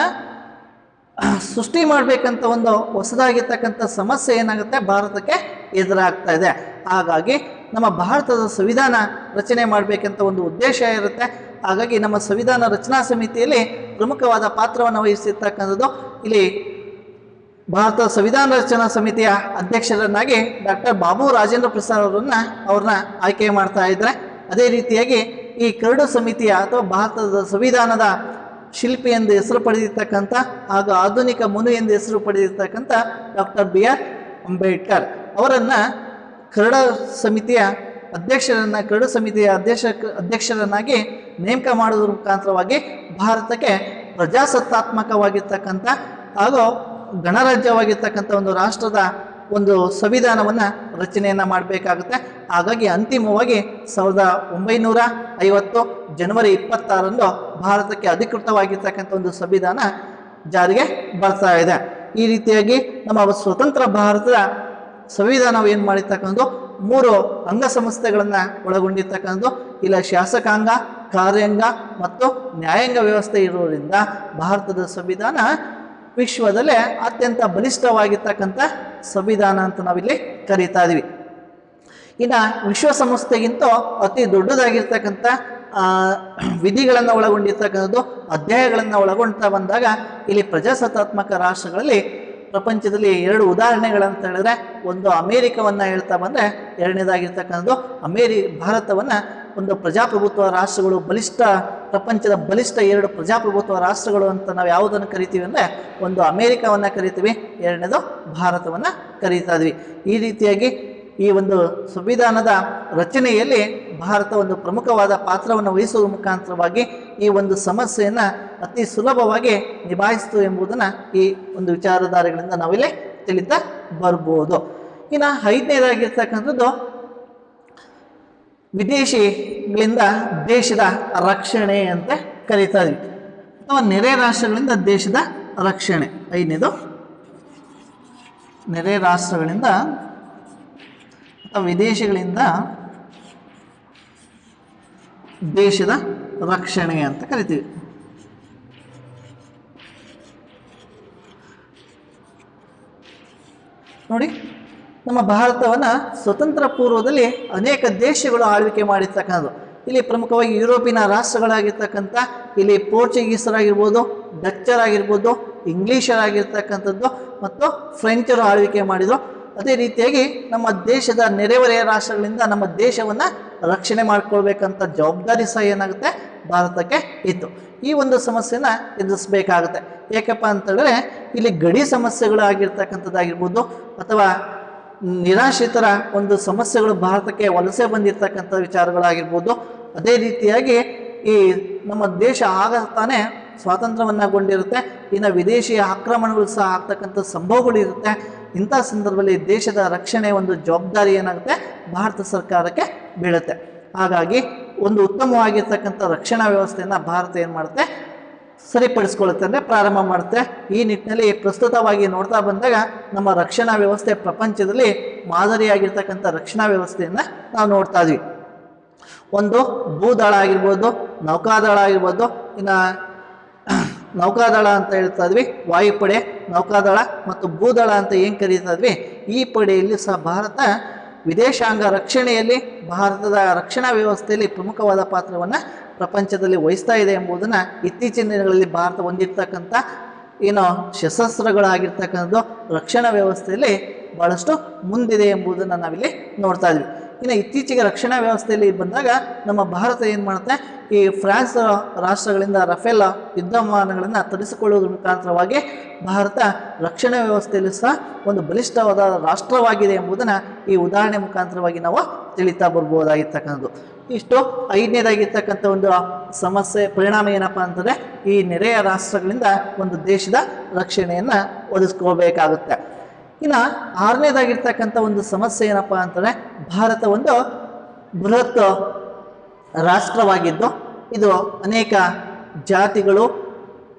ಸೃಷ್ಟಿ ಮಾಡಬೇಕಂತ ಒಂದು ಹೊಸದಾಗಿರ್ತಕ್ಕಂಥ ಸಮಸ್ಯೆ ಏನಾಗುತ್ತೆ, ಭಾರತಕ್ಕೆ ಎದುರಾಗ್ತಾ ಇದೆ. ಹಾಗಾಗಿ ನಮ್ಮ ಭಾರತದ ಸಂವಿಧಾನ ರಚನೆ ಮಾಡಬೇಕಂತ ಒಂದು ಉದ್ದೇಶ ಇರುತ್ತೆ. ಹಾಗಾಗಿ ನಮ್ಮ ಸಂವಿಧಾನ ರಚನಾ ಸಮಿತಿಯಲ್ಲಿ ಪ್ರಮುಖವಾದ ಪಾತ್ರವನ್ನು ವಹಿಸಿರ್ತಕ್ಕಂಥದ್ದು ಇಲ್ಲಿ ಭಾರತ ಸಂವಿಧಾನ ರಚನಾ ಸಮಿತಿಯ ಅಧ್ಯಕ್ಷರನ್ನಾಗಿ ಡಾಕ್ಟರ್ ಬಾಬು ರಾಜೇಂದ್ರ ಪ್ರಸಾದ್ ಅವ್ರನ್ನ ಆಯ್ಕೆ ಮಾಡ್ತಾ ಇದ್ದಾರೆ. ಅದೇ ರೀತಿಯಾಗಿ ಈ ಕರಡು ಸಮಿತಿಯ ಅಥವಾ ಭಾರತದ ಸಂವಿಧಾನದ ಶಿಲ್ಪಿ ಎಂದು ಹೆಸರು ಪಡೆದಿರ್ತಕ್ಕಂಥ ಹಾಗೂ ಆಧುನಿಕ ಮುನು ಎಂದು ಹೆಸರು ಪಡೆದಿರ್ತಕ್ಕಂಥ ಡಾಕ್ಟರ್ BR ಅಂಬೇಡ್ಕರ್ ಅವರನ್ನು ಕರಡು ಸಮಿತಿಯ ಅಧ್ಯಕ್ಷರನ್ನಾಗಿ ನೇಮಕ ಮಾಡೋದ್ರ ಮುಖಾಂತರವಾಗಿ ಭಾರತಕ್ಕೆ ಪ್ರಜಾಸತ್ತಾತ್ಮಕವಾಗಿರ್ತಕ್ಕಂಥ ಹಾಗೂ ಗಣರಾಜ್ಯವಾಗಿರ್ತಕ್ಕಂಥ ಒಂದು ರಾಷ್ಟ್ರದ ಒಂದು ಸಂವಿಧಾನವನ್ನು ರಚನೆಯನ್ನು ಮಾಡಬೇಕಾಗುತ್ತೆ. ಹಾಗಾಗಿ ಅಂತಿಮವಾಗಿ 1950 ಜನವರಿ 26ರಂದು ಭಾರತಕ್ಕೆ ಅಧಿಕೃತವಾಗಿರ್ತಕ್ಕಂಥ ಒಂದು ಸಂವಿಧಾನ ಜಾರಿಗೆ ಬರ್ತಾ ಇದೆ. ಈ ರೀತಿಯಾಗಿ ನಮ್ಮ ಸ್ವತಂತ್ರ ಭಾರತದ ಸಂವಿಧಾನವು ಏನು ಮಾಡಿರ್ತಕ್ಕಂಥದ್ದು 3 ಅಂಗಸಂಸ್ಥೆಗಳನ್ನು ಒಳಗೊಂಡಿರ್ತಕ್ಕಂಥದ್ದು. ಇಲ್ಲ ಶಾಸಕಾಂಗ, ಕಾರ್ಯಾಂಗ ಮತ್ತು ನ್ಯಾಯಾಂಗ ವ್ಯವಸ್ಥೆ ಇರುವುದರಿಂದ ಭಾರತದ ಸಂವಿಧಾನ ವಿಶ್ವದಲ್ಲೇ ಅತ್ಯಂತ ಬಲಿಷ್ಠವಾಗಿರ್ತಕ್ಕಂಥ ಸಂವಿಧಾನ ಅಂತ ನಾವಿಲ್ಲಿ ಕರೀತಾ ಇದ್ದೀವಿ. ಇನ್ನು ವಿಶ್ವಸಂಸ್ಥೆಗಿಂತ ಅತಿ ದೊಡ್ಡದಾಗಿರ್ತಕ್ಕಂಥ ವಿಧಿಗಳನ್ನು ಒಳಗೊಂಡಿರ್ತಕ್ಕಂಥದ್ದು, ಅಧ್ಯಾಯಗಳನ್ನು ಒಳಗೊಳ್ತಾ ಬಂದಾಗ ಇಲ್ಲಿ ಪ್ರಜಾಸತ್ತಾತ್ಮಕ ರಾಷ್ಟ್ರಗಳಲ್ಲಿ ಪ್ರಪಂಚದಲ್ಲಿ 2 ಉದಾಹರಣೆಗಳಂತ ಹೇಳಿದ್ರೆ, ಒಂದು ಅಮೇರಿಕವನ್ನು ಹೇಳ್ತಾ ಬಂದರೆ, ಎರಡನೇದಾಗಿರ್ತಕ್ಕಂಥದ್ದು ಭಾರತವನ್ನು ಒಂದು ಪ್ರಜಾಪ್ರಭುತ್ವ ರಾಷ್ಟ್ರಗಳು, ಪ್ರಪಂಚದ ಬಲಿಷ್ಠ 2 ಪ್ರಜಾಪ್ರಭುತ್ವ ರಾಷ್ಟ್ರಗಳು ಅಂತ ನಾವು ಯಾವುದನ್ನು ಕರಿತೀವಿ ಅಂದರೆ, ಒಂದು ಅಮೇರಿಕವನ್ನು ಕರಿತೀವಿ, ಎರಡನೇದು ಭಾರತವನ್ನು ಕರೀತಾ ಇದ್ವಿ. ಈ ರೀತಿಯಾಗಿ ಈ ಒಂದು ಸಂವಿಧಾನದ ರಚನೆಯಲ್ಲಿ ಭಾರತ ಒಂದು ಪ್ರಮುಖವಾದ ಪಾತ್ರವನ್ನು ವಹಿಸುವ ಮುಖಾಂತರವಾಗಿ ಈ ಒಂದು ಸಮಸ್ಯೆಯನ್ನು ಅತಿ ಸುಲಭವಾಗಿ ನಿಭಾಯಿಸಿತು ಎಂಬುದನ್ನು ಈ ಒಂದು ವಿಚಾರಧಾರೆಗಳಿಂದ ನಾವಿಲ್ಲಿ ತಿಳಿತಾ ಬರ್ಬೋದು. ಇನ್ನು 5ನೇದಾಗಿರ್ತಕ್ಕಂಥದ್ದು ವಿದೇಶಿಗಳಿಂದ ದೇಶದ ರಕ್ಷಣೆ ಅಂತ ಕರೀತಾ ಇದ್ವಿ, ಅಥವಾ ನೆರೆ ರಾಷ್ಟ್ರಗಳಿಂದ ದೇಶದ ರಕ್ಷಣೆ. ಐದನೇದು ನೆರೆ ರಾಷ್ಟ್ರಗಳಿಂದ ಅಥವಾ ವಿದೇಶಿಗಳಿಂದ ದೇಶದ ರಕ್ಷಣೆ ಅಂತ ಕರಿತೀವಿ. ನೋಡಿ, ನಮ್ಮ ಭಾರತವನ್ನು ಸ್ವತಂತ್ರ ಪೂರ್ವದಲ್ಲಿ ಅನೇಕ ದೇಶಗಳು ಆಳ್ವಿಕೆ ಮಾಡಿರ್ತಕ್ಕಂಥದ್ದು. ಇಲ್ಲಿ ಪ್ರಮುಖವಾಗಿ ಯುರೋಪಿನ ರಾಷ್ಟ್ರಗಳಾಗಿರ್ತಕ್ಕಂಥ ಇಲ್ಲಿ ಪೋರ್ಚುಗೀಸರಾಗಿರ್ಬೋದು, ಡಚ್ಚರಾಗಿರ್ಬೋದು, ಇಂಗ್ಲೀಷರಾಗಿರ್ತಕ್ಕಂಥದ್ದು ಮತ್ತು ಫ್ರೆಂಚರು ಆಳ್ವಿಕೆ ಮಾಡಿದರು. ಅದೇ ರೀತಿಯಾಗಿ ನಮ್ಮ ದೇಶದ ನೆರೆಹೊರೆಯ ರಾಷ್ಟ್ರಗಳಿಂದ ನಮ್ಮ ದೇಶವನ್ನು ರಕ್ಷಣೆ ಮಾಡ್ಕೊಳ್ಬೇಕಂತ ಜವಾಬ್ದಾರಿ ಸಹ ಏನಾಗುತ್ತೆ ಭಾರತಕ್ಕೆ ಇತ್ತು. ಈ ಒಂದು ಸಮಸ್ಯೆನ ಎದುರಿಸಬೇಕಾಗುತ್ತೆ. ಏಕಪ್ಪ ಅಂತಂದರೆ ಇಲ್ಲಿ ಗಡಿ ಸಮಸ್ಯೆಗಳು ಆಗಿರ್ತಕ್ಕಂಥದ್ದಾಗಿರ್ಬೋದು ಅಥವಾ ನಿರಾಶ್ರಿತರ ಒಂದು ಸಮಸ್ಯೆಗಳು ಭಾರತಕ್ಕೆ ವಲಸೆ ಬಂದಿರತಕ್ಕಂಥ ವಿಚಾರಗಳಾಗಿರ್ಬೋದು. ಅದೇ ರೀತಿಯಾಗಿ ಈ ನಮ್ಮ ದೇಶ ಆಗ ತಾನೇ ಸ್ವಾತಂತ್ರ್ಯವನ್ನಾಗೊಂಡಿರುತ್ತೆ. ಇನ್ನು ವಿದೇಶಿಯ ಆಕ್ರಮಣಗಳು ಸಹ ಆಗ್ತಕ್ಕಂಥ ಸಂಭವಗಳು ಇರುತ್ತೆ. ಇಂಥ ಸಂದರ್ಭದಲ್ಲಿ ದೇಶದ ರಕ್ಷಣೆ ಒಂದು ಜವಾಬ್ದಾರಿ ಏನಾಗುತ್ತೆ ಭಾರತ ಸರ್ಕಾರಕ್ಕೆ ಬೀಳುತ್ತೆ. ಹಾಗಾಗಿ ಒಂದು ಉತ್ತಮವಾಗಿರ್ತಕ್ಕಂಥ ರಕ್ಷಣಾ ವ್ಯವಸ್ಥೆಯನ್ನು ಭಾರತ ಏನು ಮಾಡುತ್ತೆ ಸರಿಪಡಿಸ್ಕೊಳ್ಳುತ್ತೆ, ಅಂದರೆ ಪ್ರಾರಂಭ ಮಾಡುತ್ತೆ. ಈ ನಿಟ್ಟಿನಲ್ಲಿ ಪ್ರಸ್ತುತವಾಗಿ ನೋಡ್ತಾ ಬಂದಾಗ ನಮ್ಮ ರಕ್ಷಣಾ ವ್ಯವಸ್ಥೆ ಪ್ರಪಂಚದಲ್ಲಿ ಮಾದರಿಯಾಗಿರ್ತಕ್ಕಂಥ ರಕ್ಷಣಾ ವ್ಯವಸ್ಥೆಯನ್ನು ನಾವು ನೋಡ್ತಾ ಇದ್ವಿ. ಒಂದು ಭೂದಳ ಆಗಿರ್ಬೋದು, ನೌಕಾದಳ ಆಗಿರ್ಬೋದು, ಇನ್ನು ನೌಕಾದಳ ಅಂತ ಹೇಳ್ತಾ ಇದ್ವಿ, ವಾಯುಪಡೆ, ನೌಕಾದಳ ಮತ್ತು ಭೂದಳ ಅಂತ ಏನು ಕರೀತಾ ಇದ್ವಿ. ಈ ಪಡೆಯಲ್ಲಿ ಸಹ ಭಾರತ ವಿದೇಶಾಂಗ ರಕ್ಷಣೆಯಲ್ಲಿ ಭಾರತದ ರಕ್ಷಣಾ ವ್ಯವಸ್ಥೆಯಲ್ಲಿ ಪ್ರಮುಖವಾದ ಪಾತ್ರವನ್ನು ಪ್ರಪಂಚದಲ್ಲಿ ವಹಿಸ್ತಾ ಇದೆ ಎಂಬುದನ್ನು ಇತ್ತೀಚಿನ ದಿನಗಳಲ್ಲಿ ಭಾರತ ಹೊಂದಿರತಕ್ಕಂಥ ಏನು ಸಶಸ್ತ್ರಗಳಾಗಿರ್ತಕ್ಕಂಥದ್ದು ರಕ್ಷಣಾ ವ್ಯವಸ್ಥೆಯಲ್ಲಿ ಭಾಳಷ್ಟು ಮುಂದಿದೆ ಎಂಬುದನ್ನು ನಾವಿಲ್ಲಿ ನೋಡ್ತಾ ಇದ್ವಿ. ಇನ್ನು ಇತ್ತೀಚೆಗೆ ರಕ್ಷಣಾ ವ್ಯವಸ್ಥೆಯಲ್ಲಿ ಬಂದಾಗ ನಮ್ಮ ಭಾರತ ಏನು ಮಾಡುತ್ತೆ, ಈ ಫ್ರಾನ್ಸ್ ರಾಷ್ಟ್ರಗಳಿಂದ ರಫೇಲ್ ಯುದ್ಧ ವಿಮಾನಗಳನ್ನು ತರಿಸಿಕೊಳ್ಳುವುದರ ಮುಖಾಂತರವಾಗಿ ಭಾರತ ರಕ್ಷಣಾ ವ್ಯವಸ್ಥೆಯಲ್ಲಿ ಸಹ ಒಂದು ಬಲಿಷ್ಠವಾದ ರಾಷ್ಟ್ರವಾಗಿದೆ ಎಂಬುದನ್ನು ಈ ಉದಾಹರಣೆ ಮುಖಾಂತರವಾಗಿ ನಾವು ತಿಳಿತಾ ಬರ್ಬೋದಾಗಿರ್ತಕ್ಕಂಥದ್ದು. ಇಷ್ಟು ಐದನೇದಾಗಿರ್ತಕ್ಕಂಥ ಒಂದು ಸಮಸ್ಯೆ ಪರಿಣಾಮ ಏನಪ್ಪ ಅಂತಂದರೆ ಈ ನೆರೆಯ ರಾಷ್ಟ್ರಗಳಿಂದ ಒಂದು ದೇಶದ ರಕ್ಷಣೆಯನ್ನು ಒದಗಿಸ್ಕೋಬೇಕಾಗುತ್ತೆ. ಇನ್ನು ಆರನೇದಾಗಿರ್ತಕ್ಕಂಥ ಒಂದು ಸಮಸ್ಯೆ ಏನಪ್ಪ ಅಂತಂದರೆ ಭಾರತ ಒಂದು ಬೃಹತ್ ರಾಷ್ಟ್ರವಾಗಿದ್ದು ಇದು ಅನೇಕ ಜಾತಿಗಳು,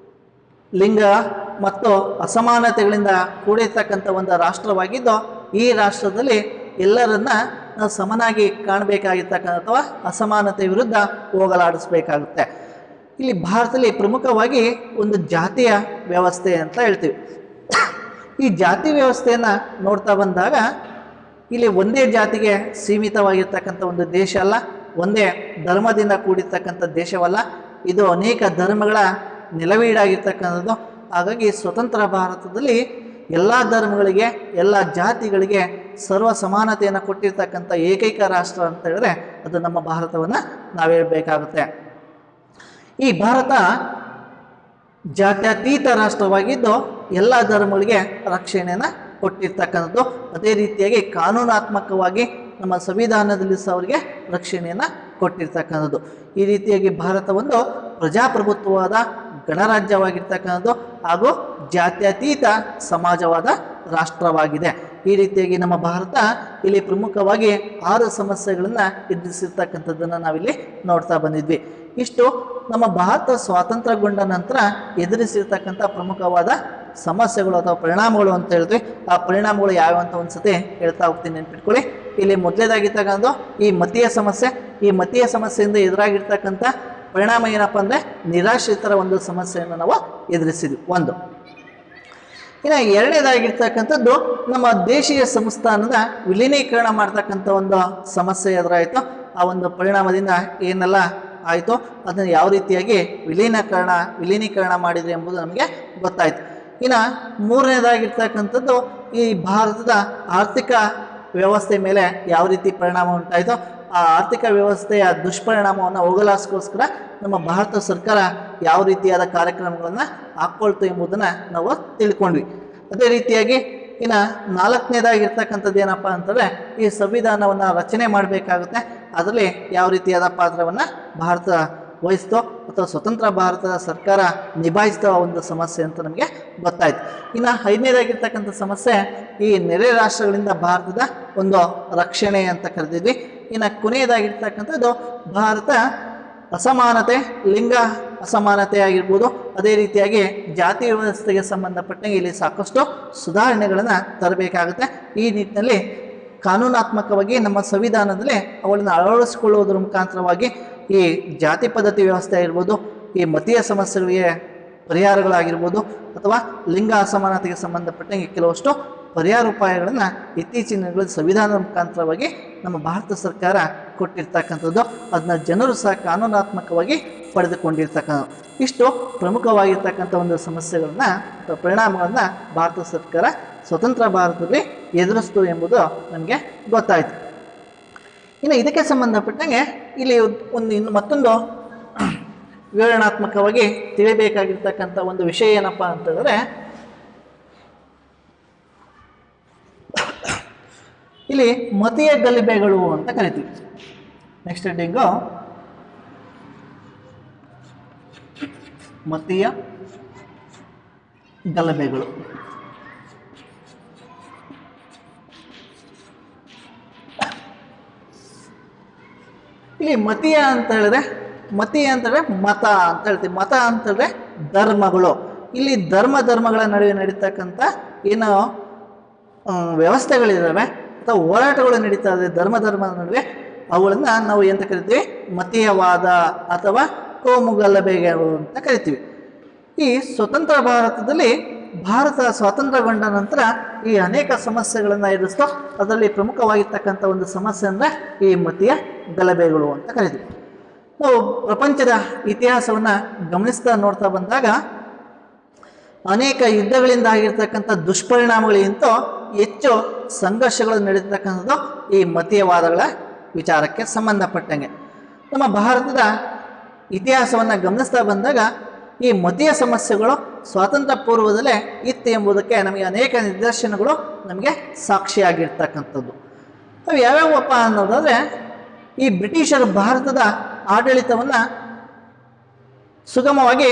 ಲಿಂಗ ಮತ್ತು ಅಸಮಾನತೆಗಳಿಂದ ಕೂಡಿರ್ತಕ್ಕಂಥ ಒಂದು ರಾಷ್ಟ್ರವಾಗಿದ್ದು ಈ ರಾಷ್ಟ್ರದಲ್ಲಿ ಎಲ್ಲರನ್ನ ನಾವು ಸಮನಾಗಿ ಕಾಣಬೇಕಾಗಿರ್ತಕ್ಕಂಥ ಅಥವಾ ಅಸಮಾನತೆ ವಿರುದ್ಧ ಹೋಗಲಾಡಿಸ್ಬೇಕಾಗುತ್ತೆ. ಇಲ್ಲಿ ಭಾರತದಲ್ಲಿ ಪ್ರಮುಖವಾಗಿ ಒಂದು ಜಾತಿಯ ವ್ಯವಸ್ಥೆ ಅಂತ ಹೇಳ್ತೀವಿ. ಈ ಜಾತಿ ವ್ಯವಸ್ಥೆಯನ್ನು ನೋಡ್ತಾ ಬಂದಾಗ ಇಲ್ಲಿ ಒಂದೇ ಜಾತಿಗೆ ಸೀಮಿತವಾಗಿರ್ತಕ್ಕಂಥ ಒಂದು ದೇಶ ಅಲ್ಲ, ಒಂದೇ ಧರ್ಮದಿಂದ ಕೂಡಿರ್ತಕ್ಕಂಥ ದೇಶವಲ್ಲ, ಇದು ಅನೇಕ ಧರ್ಮಗಳ ನೆಲವೀಡಾಗಿರ್ತಕ್ಕಂಥದ್ದು. ಹಾಗಾಗಿ ಸ್ವತಂತ್ರ ಭಾರತದಲ್ಲಿ ಎಲ್ಲ ಧರ್ಮಗಳಿಗೆ, ಎಲ್ಲ ಜಾತಿಗಳಿಗೆ ಸರ್ವ ಸಮಾನತೆಯನ್ನು ಕೊಟ್ಟಿರ್ತಕ್ಕಂಥ ಏಕೈಕ ರಾಷ್ಟ್ರ ಅಂತ ಹೇಳಿದ್ರೆ ಅದು ನಮ್ಮ ಭಾರತವನ್ನು ನಾವು ಹೇಳಬೇಕಾಗುತ್ತೆ. ಈ ಭಾರತ ಜಾತ್ಯತೀತ ರಾಷ್ಟ್ರವಾಗಿದ್ದು ಎಲ್ಲ ಧರ್ಮಗಳಿಗೆ ರಕ್ಷಣೆಯನ್ನು ಕೊಟ್ಟಿರ್ತಕ್ಕಂಥದ್ದು. ಅದೇ ರೀತಿಯಾಗಿ ಕಾನೂನಾತ್ಮಕವಾಗಿ ನಮ್ಮ ಸಂವಿಧಾನದಲ್ಲಿ ಸಹ ಅವರಿಗೆ ರಕ್ಷಣೆಯನ್ನು ಕೊಟ್ಟಿರ್ತಕ್ಕಂಥದ್ದು. ಈ ರೀತಿಯಾಗಿ ಭಾರತ ಒಂದು ಪ್ರಜಾಪ್ರಭುತ್ವವಾದ ಗಣರಾಜ್ಯವಾಗಿರ್ತಕ್ಕಂಥದ್ದು ಹಾಗೂ ಜಾತ್ಯತೀತ ಸಮಾಜವಾದ ರಾಷ್ಟ್ರವಾಗಿದೆ. ಈ ರೀತಿಯಾಗಿ ನಮ್ಮ ಭಾರತ ಇಲ್ಲಿ ಪ್ರಮುಖವಾಗಿ 6 ಸಮಸ್ಯೆಗಳನ್ನು ಎದುರಿಸಿರ್ತಕ್ಕಂಥದ್ದನ್ನು ನಾವಿಲ್ಲಿ ನೋಡ್ತಾ ಬಂದಿದ್ವಿ. ಇಷ್ಟು ನಮ್ಮ ಭಾರತ ಸ್ವಾತಂತ್ರ್ಯಗೊಂಡ ನಂತರ ಎದುರಿಸಿರ್ತಕ್ಕಂಥ ಪ್ರಮುಖವಾದ ಸಮಸ್ಯೆಗಳು ಅಥವಾ ಪರಿಣಾಮಗಳು ಅಂತ ಹೇಳಿದ್ವಿ. ಆ ಪರಿಣಾಮಗಳು ಯಾವ್ಯಾವ ಅಂತ ಒಂದು ಸತಿ ಹೇಳ್ತಾ ಹೋಗ್ತೀನಿ, ನೆನ್ಪಿಟ್ಕೊಳ್ಳಿ. ಇಲ್ಲಿ ಮೊದಲೇದಾಗಿರ್ತಕ್ಕಂಥ ಈ ಮತೀಯ ಸಮಸ್ಯೆ. ಈ ಮತೀಯ ಸಮಸ್ಯೆಯಿಂದ ಎದುರಾಗಿರ್ತಕ್ಕಂಥ ಪರಿಣಾಮ ಏನಪ್ಪ ಅಂದರೆ ನಿರಾಶ್ರಿತರ ಒಂದು ಸಮಸ್ಯೆಯನ್ನು ನಾವು ಎದುರಿಸಿದ್ವಿ ಒಂದು. ಇನ್ನು ಎರಡನೇದಾಗಿರ್ತಕ್ಕಂಥದ್ದು ನಮ್ಮ ದೇಶೀಯ ಸಂಸ್ಥಾನದ ವಿಲೀನೀಕರಣ ಮಾಡ್ತಕ್ಕಂಥ ಒಂದು ಸಮಸ್ಯೆ ಎದುರಾಯಿತು. ಆ ಒಂದು ಪರಿಣಾಮದಿಂದ ಏನೆಲ್ಲ ಆಯಿತು, ಅದನ್ನು ಯಾವ ರೀತಿಯಾಗಿ ವಿಲೀನೀಕರಣ ಮಾಡಿದ್ರಿ ಎಂಬುದು ನಮಗೆ ಗೊತ್ತಾಯಿತು. ಇನ್ನು ಮೂರನೇದಾಗಿರ್ತಕ್ಕಂಥದ್ದು ಈ ಭಾರತದ ಆರ್ಥಿಕ ವ್ಯವಸ್ಥೆ ಮೇಲೆ ಯಾವ ರೀತಿ ಪರಿಣಾಮ ಉಂಟಾಯಿತು, ಆ ಆರ್ಥಿಕ ವ್ಯವಸ್ಥೆಯ ದುಷ್ಪರಿಣಾಮವನ್ನು ಹೋಗಲಾಡಿಸ್ಕೋಸ್ಕರ ನಮ್ಮ ಭಾರತ ಸರ್ಕಾರ ಯಾವ ರೀತಿಯಾದ ಕಾರ್ಯಕ್ರಮಗಳನ್ನು ಹಾಕ್ಕೊಳ್ತು ಎಂಬುದನ್ನು ನಾವು ತಿಳ್ಕೊಂಡ್ವಿ. ಅದೇ ರೀತಿಯಾಗಿ ಇನ್ನು ನಾಲ್ಕನೇದಾಗಿರ್ತಕ್ಕಂಥದ್ದು ಏನಪ್ಪ ಅಂತಂದರೆ ಈ ಸಂವಿಧಾನವನ್ನು ರಚನೆ ಮಾಡಬೇಕಾಗುತ್ತೆ. ಅದರಲ್ಲಿ ಯಾವ ರೀತಿಯಾದ ಪಾತ್ರವನ್ನು ಭಾರತ ವಹಿಸ್ತೋ ಅಥವಾ ಸ್ವತಂತ್ರ ಭಾರತದ ಸರ್ಕಾರ ನಿಭಾಯಿಸ್ತೋ ಒಂದು ಸಮಸ್ಯೆ ಅಂತ ನಮಗೆ ಗೊತ್ತಾಯಿತು. ಇನ್ನು ಐದನೇದಾಗಿರ್ತಕ್ಕಂಥ ಸಮಸ್ಯೆ ಈ ನೆರೆ ರಾಷ್ಟ್ರಗಳಿಂದ ಭಾರತದ ಒಂದು ರಕ್ಷಣೆ ಅಂತ ಕರೆದಿದ್ವಿ. ಇನ್ನು ಕೊನೆಯದಾಗಿರ್ತಕ್ಕಂಥದ್ದು ಭಾರತ ಅಸಮಾನತೆ, ಲಿಂಗ ಅಸಮಾನತೆ ಆಗಿರ್ಬೋದು, ಅದೇ ರೀತಿಯಾಗಿ ಜಾತಿ ವ್ಯವಸ್ಥೆಗೆ ಸಂಬಂಧಪಟ್ಟಂಗೆ ಇಲ್ಲಿ ಸಾಕಷ್ಟು ಸುಧಾರಣೆಗಳನ್ನು ತರಬೇಕಾಗುತ್ತೆ. ಈ ನಿಟ್ಟಿನಲ್ಲಿ ಕಾನೂನಾತ್ಮಕವಾಗಿ ನಮ್ಮ ಸಂವಿಧಾನದಲ್ಲಿ ಅವುಗಳನ್ನು ಅಳವಡಿಸಿಕೊಳ್ಳುವುದರ ಮುಖಾಂತರವಾಗಿ ಈ ಜಾತಿ ಪದ್ಧತಿ ವ್ಯವಸ್ಥೆ ಆಗಿರ್ಬೋದು, ಈ ಮತೀಯ ಸಮಸ್ಯೆಗಳಿಗೆ ಪರಿಹಾರಗಳಾಗಿರ್ಬೋದು, ಅಥವಾ ಲಿಂಗ ಅಸಮಾನತೆಗೆ ಸಂಬಂಧಪಟ್ಟಂಗೆ ಕೆಲವಷ್ಟು ಪರ್ಯಾಯೋಪಾಯಗಳನ್ನು ಇತ್ತೀಚಿನ ದಿನಗಳಲ್ಲಿ ಸಂವಿಧಾನದ ಮುಖಾಂತರವಾಗಿ ನಮ್ಮ ಭಾರತ ಸರ್ಕಾರ ಕೊಟ್ಟಿರ್ತಕ್ಕಂಥದ್ದು, ಅದನ್ನ ಜನರು ಸಹ ಕಾನೂನಾತ್ಮಕವಾಗಿ ಪಡೆದುಕೊಂಡಿರ್ತಕ್ಕಂಥದ್ದು. ಇಷ್ಟು ಪ್ರಮುಖವಾಗಿರ್ತಕ್ಕಂಥ ಒಂದು ಸಮಸ್ಯೆಗಳನ್ನ ಅಥವಾ ಪರಿಣಾಮಗಳನ್ನು ಭಾರತ ಸರ್ಕಾರ ಸ್ವತಂತ್ರ ಭಾರತದಲ್ಲಿ ಎದುರಿಸ್ತು ಎಂಬುದು ನಮಗೆ ಗೊತ್ತಾಯಿತು. ಇನ್ನು ಇದಕ್ಕೆ ಸಂಬಂಧಪಟ್ಟಂಗೆ ಇಲ್ಲಿ ಮತ್ತೊಂದು ವಿವರಣಾತ್ಮಕವಾಗಿ ತಿಳಿಬೇಕಾಗಿರ್ತಕ್ಕಂಥ ಒಂದು ವಿಷಯ ಏನಪ್ಪ ಅಂತ ಹೇಳಿದ್ರೆ, ಇಲ್ಲಿ ಮತೀಯ ಗಲಭೆಗಳು ಅಂತ ಕರಿತೀವಿ. ನೆಕ್ಸ್ಟ್ ಹೆಡ್ಡಿಂಗು ಮತೀಯ ಗಲಭೆಗಳು. ಇಲ್ಲಿ ಮತೀಯ ಅಂತ ಹೇಳಿದ್ರೆ ಮತ ಅಂತ ಹೇಳ್ತೀವಿ. ಮತ ಅಂತ ಹೇಳಿದ್ರೆ ಧರ್ಮಗಳು. ಇಲ್ಲಿ ಧರ್ಮಗಳ ನಡುವೆ ನಡೀತಕ್ಕಂಥ ಏನು ವ್ಯವಸ್ಥೆಗಳಿದ್ದಾವೆ ಅಥವಾ ಹೋರಾಟಗಳು ನಡೀತಾ ಇದೆ ಧರ್ಮದ ನಡುವೆ, ಅವುಗಳನ್ನ ನಾವು ಎಂತ ಕರಿತೀವಿ? ಮತೀಯವಾದ ಅಥವಾ ಕೋಮುಗಲಭೆಗಳು ಅಂತ ಕರಿತೀವಿ. ಈ ಸ್ವತಂತ್ರ ಭಾರತದಲ್ಲಿ ಭಾರತ ಸ್ವಾತಂತ್ರ್ಯಗೊಂಡ ನಂತರ ಈ ಅನೇಕ ಸಮಸ್ಯೆಗಳನ್ನು ಎದುರಿಸ್ತು. ಅದರಲ್ಲಿ ಪ್ರಮುಖವಾಗಿರ್ತಕ್ಕಂಥ ಒಂದು ಸಮಸ್ಯೆ ಅಂದರೆ ಈ ಮತೀಯ ಗಲಭೆಗಳು ಅಂತ ಕರಿತೀವಿ. ನಾವು ಪ್ರಪಂಚದ ಇತಿಹಾಸವನ್ನು ಗಮನಿಸ್ತಾ ನೋಡ್ತಾ ಬಂದಾಗ ಅನೇಕ ಯುದ್ಧಗಳಿಂದ ಆಗಿರ್ತಕ್ಕಂಥ ದುಷ್ಪರಿಣಾಮಗಳಿಗಿಂತ ಹೆಚ್ಚು ಸಂಘರ್ಷಗಳು ನಡೀತಕ್ಕಂಥದ್ದು ಈ ಮತೀಯವಾದಗಳ ವಿಚಾರಕ್ಕೆ ಸಂಬಂಧಪಟ್ಟಂಗೆ. ನಮ್ಮ ಭಾರತದ ಇತಿಹಾಸವನ್ನು ಗಮನಿಸ್ತಾ ಬಂದಾಗ ಈ ಮತೀಯ ಸಮಸ್ಯೆಗಳು ಸ್ವಾತಂತ್ರ್ಯ ಪೂರ್ವದಲ್ಲೇ ಇತ್ತು ಎಂಬುದಕ್ಕೆ ನಮಗೆ ಅನೇಕ ನಿದರ್ಶನಗಳು ನಮಗೆ ಸಾಕ್ಷಿಯಾಗಿರ್ತಕ್ಕಂಥದ್ದು. ಅವು ಯಾವ್ಯಾವಪ್ಪ ಅನ್ನೋದಾದರೆ, ಈ ಬ್ರಿಟಿಷರು ಭಾರತದ ಆಡಳಿತವನ್ನು ಸುಗಮವಾಗಿ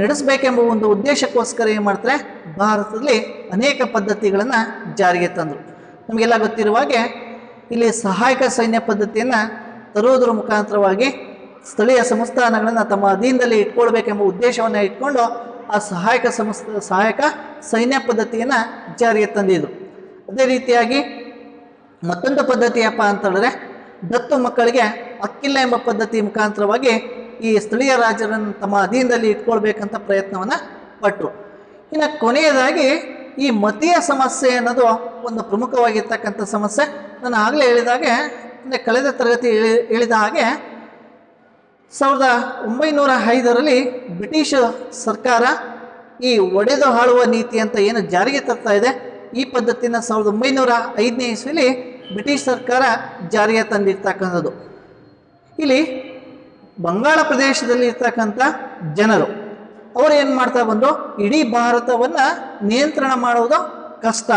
ನಡೆಸಬೇಕೆಂಬ ಒಂದು ಉದ್ದೇಶಕ್ಕೋಸ್ಕರ ಏನು ಮಾಡ್ತಾರೆ, ಭಾರತದಲ್ಲಿ ಅನೇಕ ಪದ್ಧತಿಗಳನ್ನು ಜಾರಿಗೆ ತಂದರು. ನಮಗೆಲ್ಲ ಗೊತ್ತಿರುವ ಹಾಗೆ ಇಲ್ಲಿ ಸಹಾಯಕ ಸೈನ್ಯ ಪದ್ಧತಿಯನ್ನು ತರುವುದರ ಮುಖಾಂತರವಾಗಿ ಸ್ಥಳೀಯ ಸಂಸ್ಥಾನಗಳನ್ನು ತಮ್ಮ ಅಧೀನದಲ್ಲಿ ಇಟ್ಕೊಳ್ಬೇಕೆಂಬ ಉದ್ದೇಶವನ್ನು ಇಟ್ಕೊಂಡು ಆ ಸಹಾಯಕ ಸೈನ್ಯ ಪದ್ಧತಿಯನ್ನು ಜಾರಿಗೆ ತಂದಿದ್ರು. ಅದೇ ರೀತಿಯಾಗಿ ಮತ್ತೊಂದು ಪದ್ಧತಿಯಪ್ಪ ಅಂತ ಹೇಳಿದ್ರೆ, ದತ್ತು ಮಕ್ಕಳಿಗೆ ಹಕ್ಕಿಲ್ಲ ಎಂಬ ಪದ್ಧತಿ ಮುಖಾಂತರವಾಗಿ ಈ ಸ್ಥಳೀಯ ರಾಜ್ಯರನ್ನು ತಮ್ಮ ಅಧೀನದಲ್ಲಿ ಇಟ್ಕೊಳ್ಬೇಕಂತ ಪ್ರಯತ್ನವನ್ನು ಪಟ್ಟರು. ಇನ್ನು ಕೊನೆಯದಾಗಿ ಈ ಮತೀಯ ಸಮಸ್ಯೆ ಅನ್ನೋದು ಒಂದು ಪ್ರಮುಖವಾಗಿರ್ತಕ್ಕಂಥ ಸಮಸ್ಯೆ. ನಾನು ಆಗಲೇ ಹೇಳಿದಾಗೆ, ಅಂದರೆ ಕಳೆದ ತರಗತಿ ಹೇಳಿದ ಹಾಗೆ 1905ರಲ್ಲಿ ಬ್ರಿಟಿಷ್ ಸರ್ಕಾರ ಈ ಒಡೆದು ಆಳುವ ನೀತಿ ಅಂತ ಏನು ಜಾರಿಗೆ ತರ್ತಾ ಇದೆ, ಈ ಪದ್ಧತಿನ 1905ನೇ ಇಸ್ವಿಲಿ ಬ್ರಿಟಿಷ್ ಸರ್ಕಾರ ಜಾರಿಗೆ ತಂದಿರ್ತಕ್ಕಂಥದ್ದು. ಇಲ್ಲಿ ಬಂಗಾಳ ಪ್ರದೇಶದಲ್ಲಿ ಇರ್ತಕ್ಕಂಥ ಜನರು ಅವರು ಏನು ಮಾಡ್ತಾ ಬಂದು, ಇಡೀ ಭಾರತವನ್ನು ನಿಯಂತ್ರಣ ಮಾಡುವುದು ಕಷ್ಟ.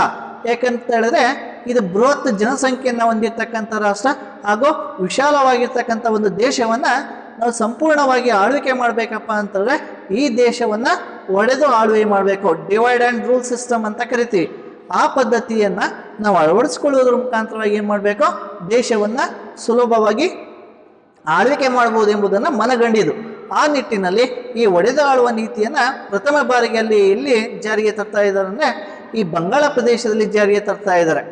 ಯಾಕಂತ ಹೇಳಿದ್ರೆ ಇದು ಬೃಹತ್ ಜನಸಂಖ್ಯೆಯನ್ನು ಹೊಂದಿರತಕ್ಕಂಥ ರಾಷ್ಟ್ರ ಹಾಗೂ ವಿಶಾಲವಾಗಿರ್ತಕ್ಕಂಥ ಒಂದು ದೇಶವನ್ನು ನಾವು ಸಂಪೂರ್ಣವಾಗಿ ಆಳ್ವಿಕೆ ಮಾಡಬೇಕಪ್ಪ ಅಂತಂದರೆ ಈ ದೇಶವನ್ನು ಒಡೆದು ಆಳ್ವಿಕೆ ಮಾಡಬೇಕು. ಡಿವೈಡ್ ಆ್ಯಂಡ್ ರೂಲ್ ಸಿಸ್ಟಮ್ ಅಂತ ಕರಿತೀವಿ. ಆ ಪದ್ಧತಿಯನ್ನು ನಾವು ಅಳವಡಿಸ್ಕೊಳ್ಳೋದ್ರ ಮುಖಾಂತರವಾಗಿ ಏನು ಮಾಡಬೇಕು, ದೇಶವನ್ನು ಸುಲಭವಾಗಿ ಆಳ್ವಿಕೆ ಮಾಡ್ಬೋದು ಎಂಬುದನ್ನು ಮನಗಂಡಿದ್ದು. ಆ ನಿಟ್ಟಿನಲ್ಲಿ ಈ ಒಡೆದು ಆಳುವ ನೀತಿಯನ್ನು ಪ್ರಥಮ ಬಾರಿಗೆ ಎಲ್ಲಿ ಜಾರಿಗೆ ತರ್ತಾ ಇದ್ದಾರೆ ಅಂದರೆ ಈ ಬಂಗಾಳ ಪ್ರದೇಶದಲ್ಲಿ ಜಾರಿಗೆ ತರ್ತಾ ಇದ್ದಾರೆ.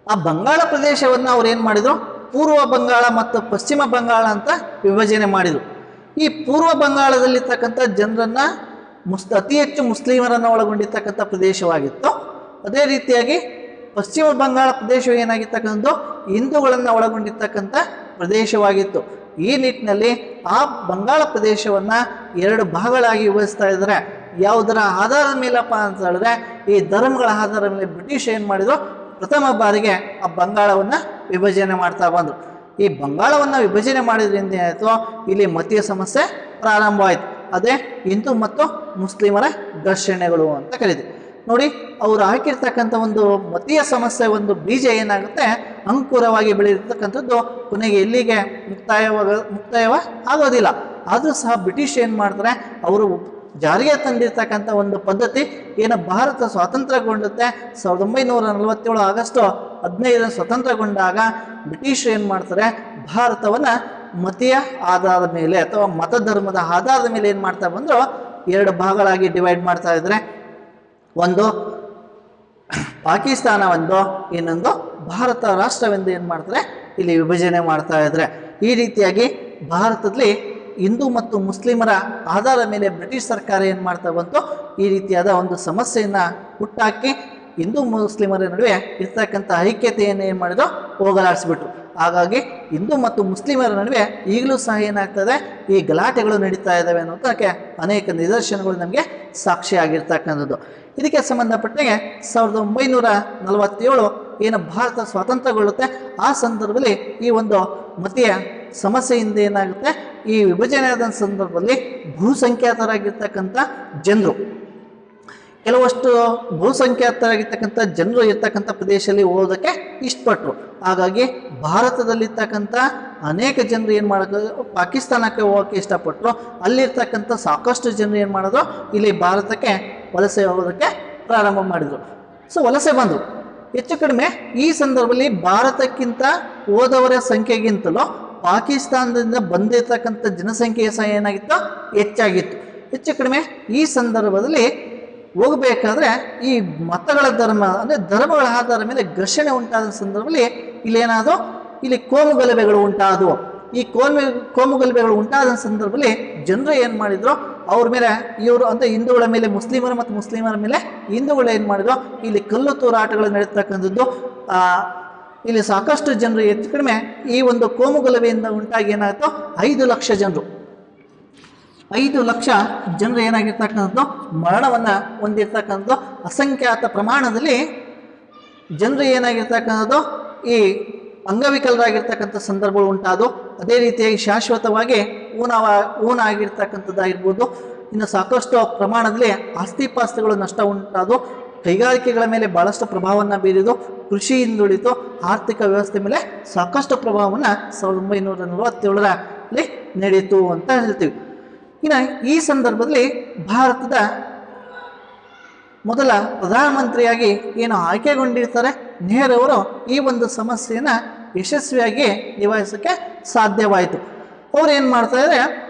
ಆ ಬಂಗಾಳ ಪ್ರದೇಶವನ್ನು ಅವ್ರು ಏನು ಮಾಡಿದರು, ಪೂರ್ವ ಬಂಗಾಳ ಮತ್ತು ಪಶ್ಚಿಮ ಬಂಗಾಳ ಅಂತ ವಿಭಜನೆ ಮಾಡಿದರು. ಈ ಪೂರ್ವ ಬಂಗಾಳದಲ್ಲಿರ್ತಕ್ಕಂಥ ಜನರನ್ನು ಅತಿ ಹೆಚ್ಚು ಮುಸ್ಲಿಮರನ್ನು ಒಳಗೊಂಡಿರ್ತಕ್ಕಂಥ ಪ್ರದೇಶವಾಗಿತ್ತು. ಅದೇ ರೀತಿಯಾಗಿ ಪಶ್ಚಿಮ ಬಂಗಾಳ ಪ್ರದೇಶವು ಏನಾಗಿರ್ತಕ್ಕಂಥದ್ದು ಹಿಂದೂಗಳನ್ನು ಒಳಗೊಂಡಿರ್ತಕ್ಕಂಥ ಪ್ರದೇಶವಾಗಿತ್ತು. ಈ ನಿಟ್ಟಿನಲ್ಲಿ ಆ ಬಂಗಾಳ ಪ್ರದೇಶವನ್ನು 2 ಭಾಗಗಳಾಗಿ ವಿಭಜಿಸ್ತಾ ಇದ್ದಾರೆ. ಯಾವುದರ ಆಧಾರದ ಮೇಲಪ್ಪ ಅಂತ ಹೇಳಿದ್ರೆ ಈ ಧರ್ಮಗಳ ಆಧಾರದ ಮೇಲೆ ಬ್ರಿಟಿಷ್ ಏನು ಮಾಡಿದ್ರು, ಪ್ರಥಮ ಬಾರಿಗೆ ಆ ಬಂಗಾಳವನ್ನು ವಿಭಜನೆ ಮಾಡ್ತಾ ಬಂದರು. ಈ ಬಂಗಾಳವನ್ನು ವಿಭಜನೆ ಮಾಡಿದ್ರಿಂದ ಏನಾಯಿತು, ಇಲ್ಲಿ ಮತೀಯ ಸಮಸ್ಯೆ ಪ್ರಾರಂಭವಾಯಿತು. ಅದೇ ಹಿಂದೂ ಮತ್ತು ಮುಸ್ಲಿಮರ ಘರ್ಷಣೆಗಳು ಅಂತ ಕರೀತೀವಿ. ನೋಡಿ, ಅವರು ಹಾಕಿರ್ತಕ್ಕಂಥ ಒಂದು ಮತೀಯ ಸಮಸ್ಯೆ ಒಂದು ಬೀಜ ಏನಾಗುತ್ತೆ, ಅಂಕುರವಾಗಿ ಬೆಳೆದಿರ್ತಕ್ಕಂಥದ್ದು ಕೊನೆಗೆ ಎಲ್ಲಿಗೆ ಮುಕ್ತಾಯ ಆಗೋದಿಲ್ಲ. ಆದರೂ ಸಹ ಬ್ರಿಟಿಷ್ ಏನು ಮಾಡ್ತಾರೆ, ಅವರು ಜಾರಿಗೆ ತಂದಿರ್ತಕ್ಕಂಥ ಒಂದು ಪದ್ಧತಿ ಏನು ಭಾರತ ಸ್ವಾತಂತ್ರ್ಯಗೊಂಡುತ್ತೆ 1947 ಆಗಸ್ಟ್ 15 ಸ್ವತಂತ್ರಗೊಂಡಾಗ ಬ್ರಿಟಿಷರು ಏನು ಮಾಡ್ತಾರೆ, ಭಾರತವನ್ನು ಮತೀಯ ಆಧಾರದ ಮೇಲೆ ಅಥವಾ ಮತಧರ್ಮದ ಆಧಾರದ ಮೇಲೆ ಏನು ಮಾಡ್ತಾ ಬಂದರು, 2 ಭಾಗಗಳಾಗಿ ಡಿವೈಡ್ ಮಾಡ್ತಾ ಇದ್ದಾರೆ. ಒಂದು ಪಾಕಿಸ್ತಾನ ಒಂದು, ಇನ್ನೊಂದು ಭಾರತ ರಾಷ್ಟ್ರವೆಂದು ಏನು ಮಾಡ್ತಾರೆ ಇಲ್ಲಿ ವಿಭಜನೆ ಮಾಡ್ತಾ ಇದ್ದಾರೆ. ಈ ರೀತಿಯಾಗಿ ಭಾರತದಲ್ಲಿ ಹಿಂದೂ ಮತ್ತು ಮುಸ್ಲಿಮರ ಆಧಾರದ ಮೇಲೆ ಬ್ರಿಟಿಷ್ ಸರ್ಕಾರ ಏನು ಮಾಡ್ತಾ ಬಂತು, ಈ ರೀತಿಯಾದ ಒಂದು ಸಮಸ್ಯೆಯನ್ನು ಹುಟ್ಟಾಕಿ ಹಿಂದೂ ಮುಸ್ಲಿಮರ ನಡುವೆ ಇರ್ತಕ್ಕಂಥ ಐಕ್ಯತೆಯನ್ನು ಏನು ಮಾಡಿದ್ರು, ಹೋಗಲಾಡಿಸ್ಬಿಟ್ರು. ಹಾಗಾಗಿ ಹಿಂದೂ ಮತ್ತು ಮುಸ್ಲಿಮರ ನಡುವೆ ಈಗಲೂ ಸಹ ಏನಾಗ್ತದೆ, ಈ ಗಲಾಟೆಗಳು ನಡೀತಾ ಇದ್ದಾವೆ ಅನ್ನೋದಕ್ಕೆ ಅನೇಕ ನಿದರ್ಶನಗಳು ನಮಗೆ ಸಾಕ್ಷಿಯಾಗಿರ್ತಕ್ಕಂಥದ್ದು. ಇದಕ್ಕೆ ಸಂಬಂಧಪಟ್ಟಂಗೆ 1947 ಏನು ಭಾರತ ಸ್ವಾತಂತ್ರ್ಯಗೊಳ್ಳುತ್ತೆ, ಆ ಸಂದರ್ಭದಲ್ಲಿ ಈ ಒಂದು ಮತೀಯ ಸಮಸ್ಯೆಯಿಂದ ಏನಾಗುತ್ತೆ, ಈ ವಿಭಜನೆಯಾದ ಸಂದರ್ಭದಲ್ಲಿ ಬಹುಸಂಖ್ಯಾತರಾಗಿರ್ತಕ್ಕಂಥ ಜನರು, ಕೆಲವಷ್ಟು ಬಹುಸಂಖ್ಯಾತರಾಗಿರ್ತಕ್ಕಂಥ ಜನರು ಇರ್ತಕ್ಕಂಥ ಪ್ರದೇಶದಲ್ಲಿ ಓದೋದಕ್ಕೆ ಇಷ್ಟಪಟ್ಟರು. ಹಾಗಾಗಿ ಭಾರತದಲ್ಲಿರ್ತಕ್ಕಂಥ ಅನೇಕ ಜನರು ಏನು ಮಾಡೋದು, ಪಾಕಿಸ್ತಾನಕ್ಕೆ ಹೋಗೋಕ್ಕೆ ಇಷ್ಟಪಟ್ಟರು. ಅಲ್ಲಿರ್ತಕ್ಕಂಥ ಸಾಕಷ್ಟು ಜನರು ಏನು ಮಾಡೋದು, ಇಲ್ಲಿ ಭಾರತಕ್ಕೆ ವಲಸೆ ಹೋಗೋದಕ್ಕೆ ಪ್ರಾರಂಭ ಮಾಡಿದರು. ಸೊ ವಲಸೆ ಬಂದರು. ಹೆಚ್ಚು ಕಡಿಮೆ ಈ ಸಂದರ್ಭದಲ್ಲಿ ಭಾರತಕ್ಕಿಂತ ಹೋದವರ ಸಂಖ್ಯೆಗಿಂತಲೂ ಪಾಕಿಸ್ತಾನದಿಂದ ಬಂದಿರತಕ್ಕಂಥ ಜನಸಂಖ್ಯೆಯ ಸಹ ಏನಾಗಿತ್ತು, ಹೆಚ್ಚಾಗಿತ್ತು. ಹೆಚ್ಚು ಕಡಿಮೆ ಈ ಸಂದರ್ಭದಲ್ಲಿ ಹೋಗಬೇಕಾದ್ರೆ ಈ ಮತಗಳ ಧರ್ಮ ಅಂದರೆ ಧರ್ಮಗಳ ಆಧಾರದ ಮೇಲೆ ಘರ್ಷಣೆ ಉಂಟಾದ ಸಂದರ್ಭದಲ್ಲಿ ಇಲ್ಲೇನಾದರೂ ಇಲ್ಲಿ ಕೋಮುಗಲಭೆಗಳು ಉಂಟಾದವು. ಈ ಕೋಮುಗಲಭೆಗಳು ಉಂಟಾದ ಸಂದರ್ಭದಲ್ಲಿ ಜನರು ಏನು ಮಾಡಿದ್ರು, ಅವ್ರ ಮೇಲೆ ಇವರು ಅಂದರೆ ಹಿಂದೂಗಳ ಮೇಲೆ ಮುಸ್ಲಿಮರು ಮತ್ತು ಮುಸ್ಲಿಮರ ಮೇಲೆ ಹಿಂದೂಗಳು ಏನು ಮಾಡಿದ್ರು, ಇಲ್ಲಿ ಕಲ್ಲು ತೂರಾಟಗಳು ನಡೀತಕ್ಕಂಥದ್ದು. ಇಲ್ಲಿ ಸಾಕಷ್ಟು ಜನರು ಹೆಚ್ಚು ಕಡಿಮೆ ಈ ಒಂದು ಕೋಮುಗಲಭೆಯಿಂದ ಉಂಟಾಗಿ ಏನಾಯಿತು, 5 ಲಕ್ಷ ಜನರು 5 ಲಕ್ಷ ಜನರು ಏನಾಗಿರ್ತಕ್ಕಂಥದ್ದು ಮರಣವನ್ನು ಹೊಂದಿರ್ತಕ್ಕಂಥದ್ದು. ಅಸಂಖ್ಯಾತ ಪ್ರಮಾಣದಲ್ಲಿ ಜನರು ಏನಾಗಿರ್ತಕ್ಕಂಥದ್ದು ಈ ಅಂಗವಿಕಲರಾಗಿರ್ತಕ್ಕಂಥ ಸಂದರ್ಭಗಳು ಉಂಟಾದವು. ಅದೇ ರೀತಿಯಾಗಿ ಶಾಶ್ವತವಾಗಿ ಊನ ಆಗಿರ್ತಕ್ಕಂಥದ್ದಾಗಿರ್ಬೋದು. ಇನ್ನು ಸಾಕಷ್ಟು ಪ್ರಮಾಣದಲ್ಲಿ ಆಸ್ತಿಪಾಸ್ತಿಗಳು ನಷ್ಟ ಉಂಟಾದವು. ಕೈಗಾರಿಕೆಗಳ ಮೇಲೆ ಭಾಳಷ್ಟು ಪ್ರಭಾವವನ್ನು ಬೀರಿದು. ಕೃಷಿ ಹಿಂದುಳಿತು. ಆರ್ಥಿಕ ವ್ಯವಸ್ಥೆ ಮೇಲೆ ಸಾಕಷ್ಟು ಪ್ರಭಾವವನ್ನು 1947ರಲ್ಲಿ ನಡೆಯಿತು ಅಂತ ಹೇಳ್ತೀವಿ. ಇನ್ನು ಈ ಸಂದರ್ಭದಲ್ಲಿ ಭಾರತದ ಮೊದಲ ಪ್ರಧಾನಮಂತ್ರಿಯಾಗಿ ಏನು ಆಯ್ಕೆಗೊಂಡಿರ್ತಾರೆ ನೆಹರು ಅವರು, ಈ ಒಂದು ಸಮಸ್ಯೆಯನ್ನು ಯಶಸ್ವಿಯಾಗಿ ನಿಭಾಯಿಸೋಕ್ಕೆ ಸಾಧ್ಯವಾಯಿತು. ಅವ್ರು ಏನು ಮಾಡ್ತಾ ಇದ್ದಾರೆ,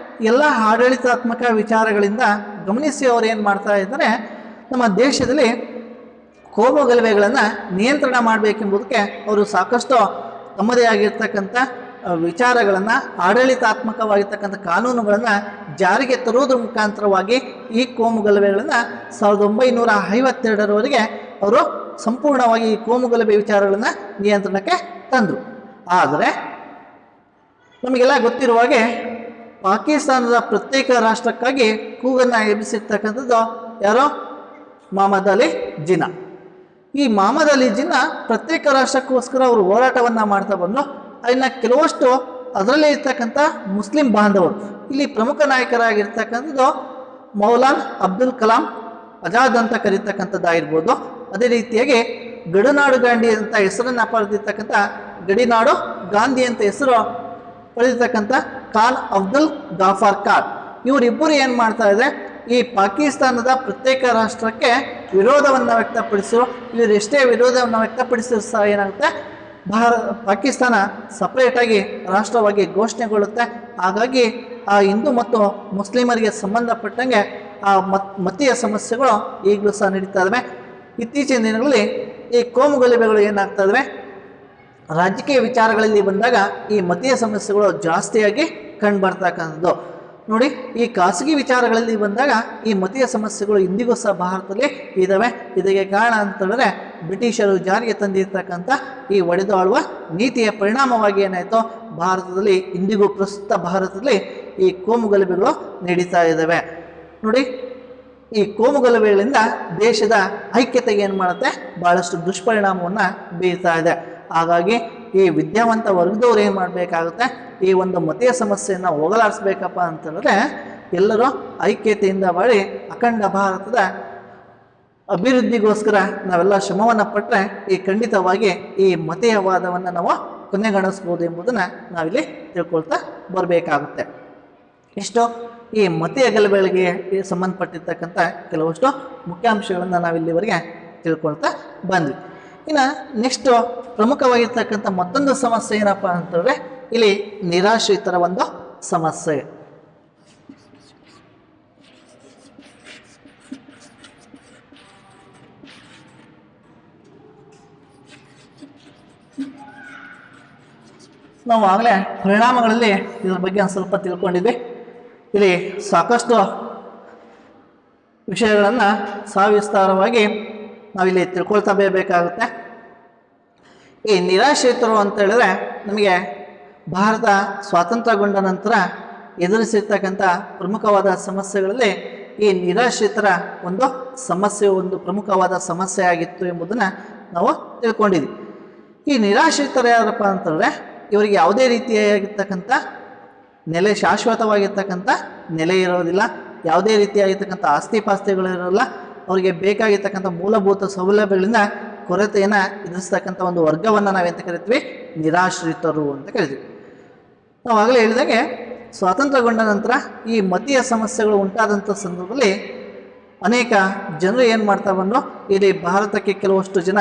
ಎಲ್ಲ ಆಡಳಿತಾತ್ಮಕ ವಿಚಾರಗಳಿಂದ ಗಮನಿಸಿ ಅವ್ರು ಏನು ಮಾಡ್ತಾ ಇದ್ದಾರೆ, ನಮ್ಮ ದೇಶದಲ್ಲಿ ಕೋಮುಗಲಭೆಗಳನ್ನು ನಿಯಂತ್ರಣ ಮಾಡಬೇಕೆಂಬುದಕ್ಕೆ ಅವರು ಸಾಕಷ್ಟು ತಮ್ಮದೇ ಆಗಿರ್ತಕ್ಕಂಥ ವಿಚಾರಗಳನ್ನು, ಆಡಳಿತಾತ್ಮಕವಾಗಿರ್ತಕ್ಕಂಥ ಕಾನೂನುಗಳನ್ನು ಜಾರಿಗೆ ತರುವುದರ ಮುಖಾಂತರವಾಗಿ ಈ ಕೋಮುಗಲಭೆಗಳನ್ನು 1952ರವರೆಗೆ ಅವರು ಸಂಪೂರ್ಣವಾಗಿ ಈ ಕೋಮುಗಲಭೆ ವಿಚಾರಗಳನ್ನು ನಿಯಂತ್ರಣಕ್ಕೆ ತಂದರು. ಆದರೆ ನಮಗೆಲ್ಲ ಗೊತ್ತಿರುವ ಹಾಗೆ ಪಾಕಿಸ್ತಾನದ ಪ್ರತ್ಯೇಕ ರಾಷ್ಟ್ರಕ್ಕಾಗಿ ಕೂಗನ್ನು ಎಬ್ಬಿಸಿರ್ತಕ್ಕಂಥದ್ದು ಯಾರೋ ಮೊಹಮ್ಮದ್ ಅಲಿ ಜಿನ್ನಾ. ಈ ಮೊಹಮ್ಮದ್ ಅಲಿ ಜಿನ್ನಾ ಪ್ರತ್ಯೇಕ ರಾಷ್ಟ್ರಕ್ಕೋಸ್ಕರ ಅವರು ಹೋರಾಟವನ್ನು ಮಾಡ್ತಾ ಬಂದರು. ಇನ್ನು ಕೆಲವಷ್ಟು ಅದರಲ್ಲೇ ಇರ್ತಕ್ಕಂಥ ಮುಸ್ಲಿಂ ಬಾಂಧವರು, ಇಲ್ಲಿ ಪ್ರಮುಖ ನಾಯಕರಾಗಿರ್ತಕ್ಕಂಥದ್ದು ಮೌಲಾನ್ ಅಬ್ದುಲ್ ಕಲಾಂ ಆಜಾದ್ ಅಂತ ಕರೀತಕ್ಕಂಥದ್ದಾಗಿರ್ಬೋದು. ಅದೇ ರೀತಿಯಾಗಿ ಗಡಿನಾಡು ಗಾಂಧಿ ಅಂತ ಹೆಸರನ್ನು ಪಡೆದಿರ್ತಕ್ಕಂಥ ಗಡಿನಾಡು ಗಾಂಧಿ ಅಂತ ಹೆಸರು ಪಡೆದಿರ್ತಕ್ಕಂಥ ಖಾನ್ ಅಬ್ದುಲ್ ಗಾಫಾರ್ ಖಾನ್, ಇವರಿಬ್ಬರು ಏನು ಮಾಡ್ತಾ ಇದ್ದಾರೆ, ಈ ಪಾಕಿಸ್ತಾನದ ಪ್ರತ್ಯೇಕ ರಾಷ್ಟ್ರಕ್ಕೆ ವಿರೋಧವನ್ನು ವ್ಯಕ್ತಪಡಿಸಿರು. ಇವರು ಎಷ್ಟೇ ವಿರೋಧವನ್ನು ವ್ಯಕ್ತಪಡಿಸಿದ್ರು ಸಹ ಏನಾಗುತ್ತೆ, ಪಾಕಿಸ್ತಾನ ಸಪ್ರೇಟಾಗಿ ರಾಷ್ಟ್ರವಾಗಿ ಘೋಷಣೆಗೊಳ್ಳುತ್ತೆ. ಹಾಗಾಗಿ ಆ ಹಿಂದೂ ಮತ್ತು ಮುಸ್ಲಿಮರಿಗೆ ಸಂಬಂಧಪಟ್ಟಂಗೆ ಆ ಮತೀಯ ಸಮಸ್ಯೆಗಳು ಈಗಲೂ ಸಹ ನಡೀತಾ ಇದ್ದಾವೆ. ಇತ್ತೀಚಿನ ದಿನಗಳಲ್ಲಿ ಈ ಕೋಮುಗಲಭೆಗಳು ಏನಾಗ್ತಾ ಇದ್ದಾವೆ, ರಾಜಕೀಯ ವಿಚಾರಗಳಲ್ಲಿ ಬಂದಾಗ ಈ ಮತೀಯ ಸಮಸ್ಯೆಗಳು ಜಾಸ್ತಿಯಾಗಿ ಕಂಡುಬರ್ತಕ್ಕಂಥದ್ದು. ನೋಡಿ, ಈ ಖಾಸಗಿ ವಿಚಾರಗಳಲ್ಲಿ ಬಂದಾಗ ಈ ಮತೀಯ ಸಮಸ್ಯೆಗಳು ಇಂದಿಗೂ ಸಹ ಭಾರತದಲ್ಲಿ ಇದ್ದಾವೆ. ಇದಕ್ಕೆ ಕಾರಣ ಅಂತಂದರೆ ಬ್ರಿಟಿಷರು ಜಾರಿಗೆ ತಂದಿರ್ತಕ್ಕಂಥ ಈ ಒಡೆದಾಳುವ ನೀತಿಯ ಪರಿಣಾಮವಾಗಿ ಏನಾಯಿತು, ಭಾರತದಲ್ಲಿ ಇಂದಿಗೂ ಪ್ರಸ್ತುತ ಭಾರತದಲ್ಲಿ ಈ ಕೋಮುಗಲಭೆಗಳು ನಡೀತಾ ಇದ್ದಾವೆ. ನೋಡಿ, ಈ ಕೋಮುಗಲಭೆಗಳಿಂದ ದೇಶದ ಐಕ್ಯತೆಗೆ ಏನು ಮಾಡುತ್ತೆ, ಭಾಳಷ್ಟು ದುಷ್ಪರಿಣಾಮವನ್ನು ಬೀರ್ತಾ ಇದೆ. ಹಾಗಾಗಿ ಈ ವಿದ್ಯಾವಂತ ವರ್ಗದವ್ರು ಏನು ಮಾಡಬೇಕಾಗುತ್ತೆ, ಈ ಒಂದು ಮತೀಯ ಸಮಸ್ಯೆಯನ್ನು ಹೋಗಲಾಡಿಸ್ಬೇಕಪ್ಪ ಅಂತಂದರೆ ಎಲ್ಲರೂ ಐಕ್ಯತೆಯಿಂದ ಬಾಳಿ ಅಖಂಡ ಭಾರತದ ಅಭಿವೃದ್ಧಿಗೋಸ್ಕರ ನಾವೆಲ್ಲ ಶ್ರಮವನ್ನು ಪಟ್ಟರೆ ಈ ಖಂಡಿತವಾಗಿ ಈ ಮತೀಯವಾದವನ್ನು ನಾವು ಕೊನೆಗಾಣಿಸ್ಬೋದು ಎಂಬುದನ್ನು ನಾವಿಲ್ಲಿ ತಿಳ್ಕೊಳ್ತಾ ಬರಬೇಕಾಗುತ್ತೆ. ಇಷ್ಟು ಈ ಮತೀಯ ಗಲಭೆಗಳಿಗೆ ಸಂಬಂಧಪಟ್ಟಿರ್ತಕ್ಕಂಥ ಕೆಲವಷ್ಟು ಮುಖ್ಯಾಂಶಗಳನ್ನು ನಾವಿಲ್ಲಿವರೆಗೆ ತಿಳ್ಕೊಳ್ತಾ ಬಂದ್ವಿ. ಇನ್ನು ನೆಕ್ಸ್ಟು ಪ್ರಮುಖವಾಗಿರ್ತಕ್ಕಂಥ ಮತ್ತೊಂದು ಸಮಸ್ಯೆ ಏನಪ್ಪ ಅಂತಂದರೆ ಇಲ್ಲಿ ನಿರಾಶ್ರಿತರ ಒಂದು ಸಮಸ್ಯೆ. ನಾವು ಆಗಲೇ ಪರಿಣಾಮಗಳಲ್ಲಿ ಇದ್ರ ಬಗ್ಗೆ ಒಂದು ಸ್ವಲ್ಪ ತಿಳ್ಕೊಂಡಿದ್ವಿ. ಇಲ್ಲಿ ಸಾಕಷ್ಟು ವಿಷಯಗಳನ್ನು ಸವಿಸ್ತಾರವಾಗಿ ನಾವಿಲ್ಲಿ ತಿಳ್ಕೊಳ್ತಾ ಬರಬೇಕಾಗುತ್ತೆ. ಈ ನಿರಾಶ್ರಿತರು ಅಂತ ಹೇಳಿದ್ರೆ ನಮಗೆ ಭಾರತ ಸ್ವಾತಂತ್ರ್ಯಗೊಂಡ ನಂತರ ಎದುರಿಸಿರ್ತಕ್ಕಂಥ ಪ್ರಮುಖವಾದ ಸಮಸ್ಯೆಗಳಲ್ಲಿ ಈ ನಿರಾಶ್ರಿತರ ಒಂದು ಸಮಸ್ಯೆ ಒಂದು ಪ್ರಮುಖವಾದ ಸಮಸ್ಯೆ ಆಗಿತ್ತು ಎಂಬುದನ್ನು ನಾವು ತಿಳ್ಕೊಂಡಿದ್ವಿ. ಈ ನಿರಾಶ್ರಿತರು ಯಾರಪ್ಪ ಅಂತಂದರೆ ಇವರಿಗೆ ಯಾವುದೇ ರೀತಿಯಾಗಿರ್ತಕ್ಕಂಥ ನೆಲೆ ಶಾಶ್ವತವಾಗಿರ್ತಕ್ಕಂಥ ನೆಲೆ ಇರೋದಿಲ್ಲ, ಯಾವುದೇ ರೀತಿಯಾಗಿರ್ತಕ್ಕಂಥ ಆಸ್ತಿ ಪಾಸ್ತಿಗಳಿರೋಲ್ಲ, ಅವರಿಗೆ ಬೇಕಾಗಿರ್ತಕ್ಕಂಥ ಮೂಲಭೂತ ಸೌಲಭ್ಯಗಳಿಂದ ಕೊರತೆಯನ್ನು ಎದುರಿಸ್ತಕ್ಕಂಥ ಒಂದು ವರ್ಗವನ್ನು ನಾವೆಂತ ಕರಿತೀವಿ, ನಿರಾಶ್ರಿತರು ಅಂತ ಕರಿತೀವಿ. ನಾವು ಆಗಲೇ ಹೇಳಿದಾಗೆ ಸ್ವಾತಂತ್ರ್ಯಗೊಂಡ ನಂತರ ಈ ಮತೀಯ ಸಮಸ್ಯೆಗಳು ಉಂಟಾದಂಥ ಸಂದರ್ಭದಲ್ಲಿ ಅನೇಕ ಜನರು ಏನು ಮಾಡ್ತಾ ಬಂದರು, ಇಲ್ಲಿ ಭಾರತಕ್ಕೆ ಕೆಲವಷ್ಟು ಜನ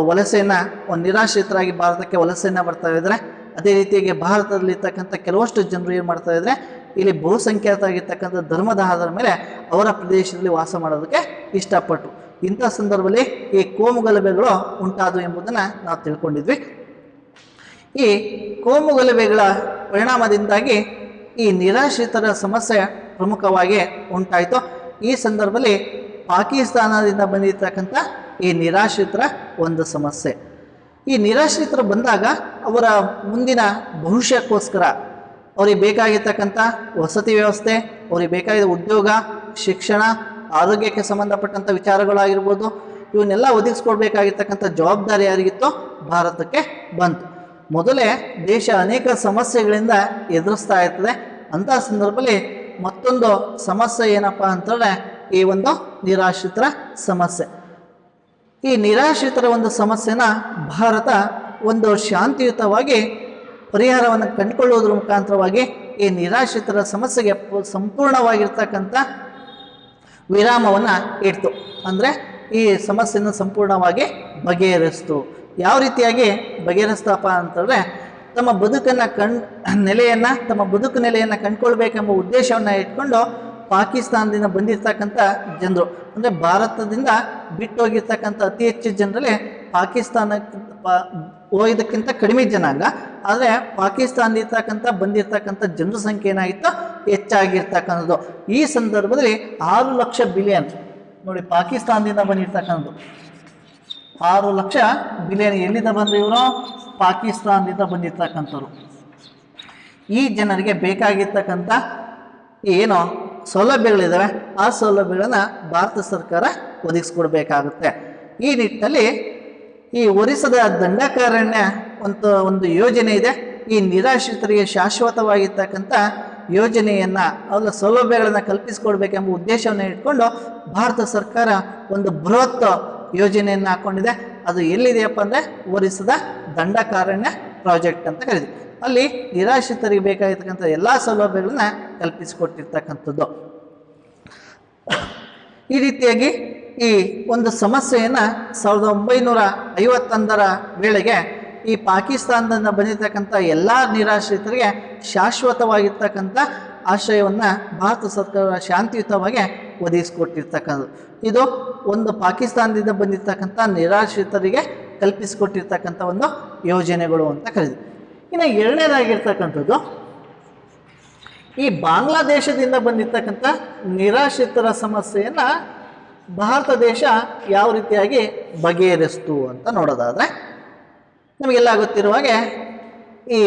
ವಲಸೆಯನ್ನು ನಿರಾಶ್ರಿತರಾಗಿ ಭಾರತಕ್ಕೆ ವಲಸೆಯನ್ನು ಬರ್ತಾ ಇದ್ದಾರೆ. ಅದೇ ರೀತಿಯಾಗಿ ಭಾರತದಲ್ಲಿರ್ತಕ್ಕಂಥ ಕೆಲವಷ್ಟು ಜನರು ಏನು ಮಾಡ್ತಾ ಇದ್ದಾರೆ, ಇಲ್ಲಿ ಬಹುಸಂಖ್ಯಾತ ಆಗಿರ್ತಕ್ಕಂಥ ಧರ್ಮದ ಆಧಾರದ ಮೇಲೆ ಅವರ ಪ್ರದೇಶದಲ್ಲಿ ವಾಸ ಮಾಡೋದಕ್ಕೆ ಇಷ್ಟಪಟ್ಟರು. ಇಂಥ ಸಂದರ್ಭದಲ್ಲಿ ಈ ಕೋಮುಗಲಭೆಗಳು ಉಂಟಾದವು ಎಂಬುದನ್ನು ನಾವು ತಿಳ್ಕೊಂಡಿದ್ವಿ. ಈ ಕೋಮುಗಲಭೆಗಳ ಪರಿಣಾಮದಿಂದಾಗಿ ಈ ನಿರಾಶ್ರಿತರ ಸಮಸ್ಯೆ ಪ್ರಮುಖವಾಗಿ ಉಂಟಾಯಿತು. ಈ ಸಂದರ್ಭದಲ್ಲಿ ಪಾಕಿಸ್ತಾನದಿಂದ ಬಂದಿರತಕ್ಕಂಥ ಈ ನಿರಾಶ್ರಿತರ ಒಂದು ಸಮಸ್ಯೆ. ಈ ನಿರಾಶ್ರಿತರು ಬಂದಾಗ ಅವರ ಮುಂದಿನ ಭವಿಷ್ಯಕ್ಕೋಸ್ಕರ ಅವ್ರಿಗೆ ಬೇಕಾಗಿರ್ತಕ್ಕಂಥ ವಸತಿ ವ್ಯವಸ್ಥೆ, ಅವ್ರಿಗೆ ಬೇಕಾಗಿದ್ದ ಉದ್ಯೋಗ, ಶಿಕ್ಷಣ, ಆರೋಗ್ಯಕ್ಕೆ ಸಂಬಂಧಪಟ್ಟಂಥ ವಿಚಾರಗಳಾಗಿರ್ಬೋದು, ಇವನ್ನೆಲ್ಲ ಒದಗಿಸ್ಕೊಡ್ಬೇಕಾಗಿರ್ತಕ್ಕಂಥ ಜವಾಬ್ದಾರಿ ಯಾರಿಗಿತ್ತೋ ಭಾರತಕ್ಕೆ ಬಂತು. ಮೊದಲೇ ದೇಶ ಅನೇಕ ಸಮಸ್ಯೆಗಳಿಂದ ಎದುರಿಸ್ತಾ ಇರ್ತದೆ. ಅಂಥ ಸಂದರ್ಭದಲ್ಲಿ ಮತ್ತೊಂದು ಸಮಸ್ಯೆ ಏನಪ್ಪ ಅಂತಂದರೆ ಈ ಒಂದು ನಿರಾಶ್ರಿತರ ಸಮಸ್ಯೆ. ಈ ನಿರಾಶ್ರಿತರ ಒಂದು ಸಮಸ್ಯೆನ ಭಾರತ ಒಂದು ಶಾಂತಿಯುತವಾಗಿ ಪರಿಹಾರವನ್ನು ಕಂಡುಕೊಳ್ಳುವುದರ ಮುಖಾಂತರವಾಗಿ ಈ ನಿರಾಶ್ರಿತರ ಸಮಸ್ಯೆಗೆ ಸಂಪೂರ್ಣವಾಗಿರ್ತಕ್ಕಂಥ ವಿರಾಮವನ್ನು ಇಡ್ತು. ಅಂದರೆ ಈ ಸಮಸ್ಯೆಯನ್ನು ಸಂಪೂರ್ಣವಾಗಿ ಬಗೆಹರಿಸ್ತು. ಯಾವ ರೀತಿಯಾಗಿ ಬಗೆಹರಿಸ್ತಪ್ಪ ಅಂತಂದರೆ ತಮ್ಮ ಬದುಕನ್ನು ತಮ್ಮ ಬದುಕು ನೆಲೆಯನ್ನು ಕಂಡುಕೊಳ್ಬೇಕೆಂಬ ಉದ್ದೇಶವನ್ನು ಇಟ್ಕೊಂಡು ಪಾಕಿಸ್ತಾನದಿಂದ ಬಂದಿರತಕ್ಕಂಥ ಜನರು, ಅಂದರೆ ಭಾರತದಿಂದ ಬಿಟ್ಟು ಹೋಗಿರ್ತಕ್ಕಂಥ ಅತಿ ಹೆಚ್ಚು ಜನರಲ್ಲಿ ಪಾಕಿಸ್ತಾನಕ್ಕೆ ಹೋಗಿದ್ದಕ್ಕಿಂತ ಕಡಿಮೆ ಜನಾಂಗ, ಆದರೆ ಪಾಕಿಸ್ತಾನದಿರ್ತಕ್ಕಂಥ ಬಂದಿರತಕ್ಕಂಥ ಜನರ ಸಂಖ್ಯೆ ಏನಾಗಿತ್ತು, ಹೆಚ್ಚಾಗಿರ್ತಕ್ಕಂಥದ್ದು. ಈ ಸಂದರ್ಭದಲ್ಲಿ 6 ಲಕ್ಷ ಬಿಲಿಯನ್ ನೋಡಿ ಪಾಕಿಸ್ತಾನದಿಂದ ಬಂದಿರ್ತಕ್ಕಂಥದ್ದು 6 ಲಕ್ಷ ಬಿಲಿಯನ್ ಎಲ್ಲಿಂದ ಬಂದರು ಇವರು, ಪಾಕಿಸ್ತಾನದಿಂದ ಬಂದಿರ್ತಕ್ಕಂಥವ್ರು. ಈ ಜನರಿಗೆ ಬೇಕಾಗಿರ್ತಕ್ಕಂಥ ಏನು ಸೌಲಭ್ಯಗಳಿದ್ದಾವೆ ಆ ಸೌಲಭ್ಯಗಳನ್ನು ಭಾರತ ಸರ್ಕಾರ ಒದಗಿಸ್ಕೊಡ್ಬೇಕಾಗುತ್ತೆ. ಈ ನಿಟ್ಟಿನಲ್ಲಿ ಈ ಒರಿಸ್ಸಾದ ದಂಡಕಾರಣ್ಯ ಒಂದು ಯೋಜನೆ ಇದೆ. ಈ ನಿರಾಶ್ರಿತರಿಗೆ ಶಾಶ್ವತವಾಗಿರ್ತಕ್ಕಂಥ ಯೋಜನೆಯನ್ನು ಅವರ ಸೌಲಭ್ಯಗಳನ್ನು ಕಲ್ಪಿಸಿಕೊಡ್ಬೇಕೆಂಬ ಉದ್ದೇಶವನ್ನು ಇಟ್ಕೊಂಡು ಭಾರತ ಸರ್ಕಾರ ಒಂದು ಬೃಹತ್ ಯೋಜನೆಯನ್ನು ಹಾಕ್ಕೊಂಡಿದೆ. ಅದು ಎಲ್ಲಿದೆಯಪ್ಪ ಅಂದರೆ ಒರಿಸ್ಸಾದ ದಂಡಕಾರಣ್ಯ ಪ್ರಾಜೆಕ್ಟ್ ಅಂತ ಕರೀತೀವಿ. ಅಲ್ಲಿ ನಿರಾಶ್ರಿತರಿಗೆ ಬೇಕಾಗಿರ್ತಕ್ಕಂಥ ಎಲ್ಲ ಸೌಲಭ್ಯಗಳನ್ನ ಕಲ್ಪಿಸಿಕೊಟ್ಟಿರ್ತಕ್ಕಂಥದ್ದು. ಈ ರೀತಿಯಾಗಿ ಈ ಒಂದು ಸಮಸ್ಯೆಯನ್ನು 1951ರ ವೇಳೆಗೆ ಈ ಪಾಕಿಸ್ತಾನದಿಂದ ಬಂದಿರತಕ್ಕಂಥ ಎಲ್ಲ ನಿರಾಶ್ರಿತರಿಗೆ ಶಾಶ್ವತವಾಗಿರ್ತಕ್ಕಂಥ ಆಶ್ರಯವನ್ನು ಭಾರತ ಸರ್ಕಾರ ಶಾಂತಿಯುತವಾಗಿ ಒದಗಿಸಿಕೊಟ್ಟಿರ್ತಕ್ಕಂಥದ್ದು. ಇದು ಒಂದು ಪಾಕಿಸ್ತಾನದಿಂದ ಬಂದಿರತಕ್ಕಂಥ ನಿರಾಶ್ರಿತರಿಗೆ ಕಲ್ಪಿಸಿಕೊಟ್ಟಿರ್ತಕ್ಕಂಥ ಒಂದು ಯೋಜನೆಗಳು ಅಂತ ಕರೀತೀವಿ. ಇನ್ನು ಎರಡನೇದಾಗಿರ್ತಕ್ಕಂಥದ್ದು ಈ ಬಾಂಗ್ಲಾದೇಶದಿಂದ ಬಂದಿರತಕ್ಕಂಥ ನಿರಾಶ್ರಿತರ ಸಮಸ್ಯೆಯನ್ನು ಭಾರತ ದೇಶ ಯಾವ ರೀತಿಯಾಗಿ ಬಗೆಹರಿಸ್ತು ಅಂತ ನೋಡೋದಾದರೆ, ನಮಗೆಲ್ಲ ಗೊತ್ತಿರುವ ಹಾಗೆ ಈ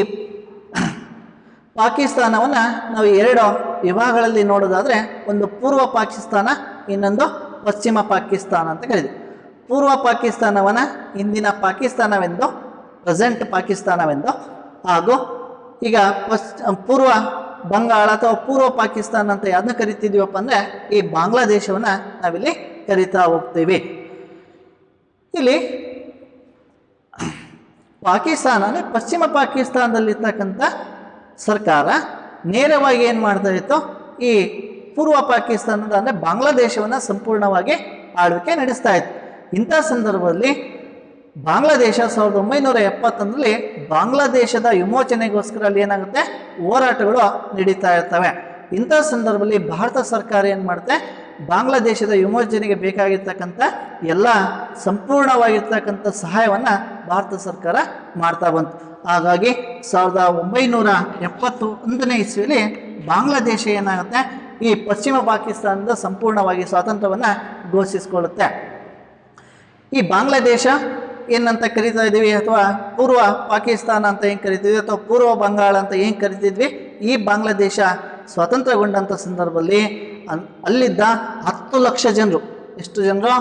ಪಾಕಿಸ್ತಾನವನ್ನು ನಾವು 2 ವಿಭಾಗಗಳಲ್ಲಿ ನೋಡೋದಾದರೆ, ಒಂದು ಪೂರ್ವ ಪಾಕಿಸ್ತಾನ, ಇನ್ನೊಂದು ಪಶ್ಚಿಮ ಪಾಕಿಸ್ತಾನ ಅಂತ ಕರೀತೀವಿ. ಪೂರ್ವ ಪಾಕಿಸ್ತಾನವನ್ನು ಇಂದಿನ ಪಾಕಿಸ್ತಾನವೆಂದು, ಪ್ರೆಸೆಂಟ್ ಪಾಕಿಸ್ತಾನವೆಂದು, ಹಾಗೂ ಈಗ ಪೂರ್ವ ಬಂಗಾಳ ಅಥವಾ ಪೂರ್ವ ಪಾಕಿಸ್ತಾನ ಅಂತ ಯಾವ್ದನ್ನ ಕರಿತಿದ್ದೀವಪ್ಪ ಅಂದರೆ ಈ ಬಾಂಗ್ಲಾದೇಶವನ್ನು ನಾವಿಲ್ಲಿ ಕರಿತಾ ಹೋಗ್ತೀವಿ. ಇಲ್ಲಿ ಪಾಕಿಸ್ತಾನ ಅಂದರೆ ಪಶ್ಚಿಮ ಪಾಕಿಸ್ತಾನದಲ್ಲಿರ್ತಕ್ಕಂಥ ಸರ್ಕಾರ ನೇರವಾಗಿ ಏನು ಮಾಡ್ತಾ ಇತ್ತು, ಈ ಪೂರ್ವ ಪಾಕಿಸ್ತಾನದ ಅಂದರೆ ಬಾಂಗ್ಲಾದೇಶವನ್ನು ಸಂಪೂರ್ಣವಾಗಿ ಆಳ್ವಿಕೆ ನಡೆಸ್ತಾ ಇತ್ತು. ಇಂಥ ಸಂದರ್ಭದಲ್ಲಿ ಬಾಂಗ್ಲಾದೇಶ 1971ರಲ್ಲಿ ಬಾಂಗ್ಲಾದೇಶದ ವಿಮೋಚನೆಗೋಸ್ಕರ ಅಲ್ಲಿ ಏನಾಗುತ್ತೆ ಹೋರಾಟಗಳು ನಡೀತಾ ಇರ್ತವೆ. ಇಂಥ ಸಂದರ್ಭದಲ್ಲಿ ಭಾರತ ಸರ್ಕಾರ ಏನು ಮಾಡುತ್ತೆ, ಬಾಂಗ್ಲಾದೇಶದ ವಿಮೋಚನೆಗೆ ಬೇಕಾಗಿರ್ತಕ್ಕಂಥ ಎಲ್ಲ ಸಂಪೂರ್ಣವಾಗಿರ್ತಕ್ಕಂಥ ಸಹಾಯವನ್ನು ಭಾರತ ಸರ್ಕಾರ ಮಾಡ್ತಾ ಬಂತು. ಹಾಗಾಗಿ 1971ನೇ ಇಸ್ವಿಯಲ್ಲಿ ಬಾಂಗ್ಲಾದೇಶ ಏನಾಗುತ್ತೆ, ಈ ಪಶ್ಚಿಮ ಪಾಕಿಸ್ತಾನದ ಸಂಪೂರ್ಣವಾಗಿ ಸ್ವಾತಂತ್ರ್ಯವನ್ನು ಘೋಷಿಸಿಕೊಳ್ಳುತ್ತೆ. ಈ ಬಾಂಗ್ಲಾದೇಶ ಏನಂತ ಕರಿತಾ ಇದ್ದೀವಿ, ಅಥವಾ ಪೂರ್ವ ಪಾಕಿಸ್ತಾನ ಅಂತ ಏನು ಕರಿತಿದ್ವಿ, ಅಥವಾ ಪೂರ್ವ ಬಂಗಾಳ ಅಂತ ಏನು ಕರಿತಿದ್ವಿ, ಈ ಬಾಂಗ್ಲಾದೇಶ ಸ್ವಾತಂತ್ರ್ಯಗೊಂಡಂಥ ಸಂದರ್ಭದಲ್ಲಿ ಅಲ್ಲಿದ್ದ 10 ಲಕ್ಷ ಜನರು, ಎಷ್ಟು ಜನರು,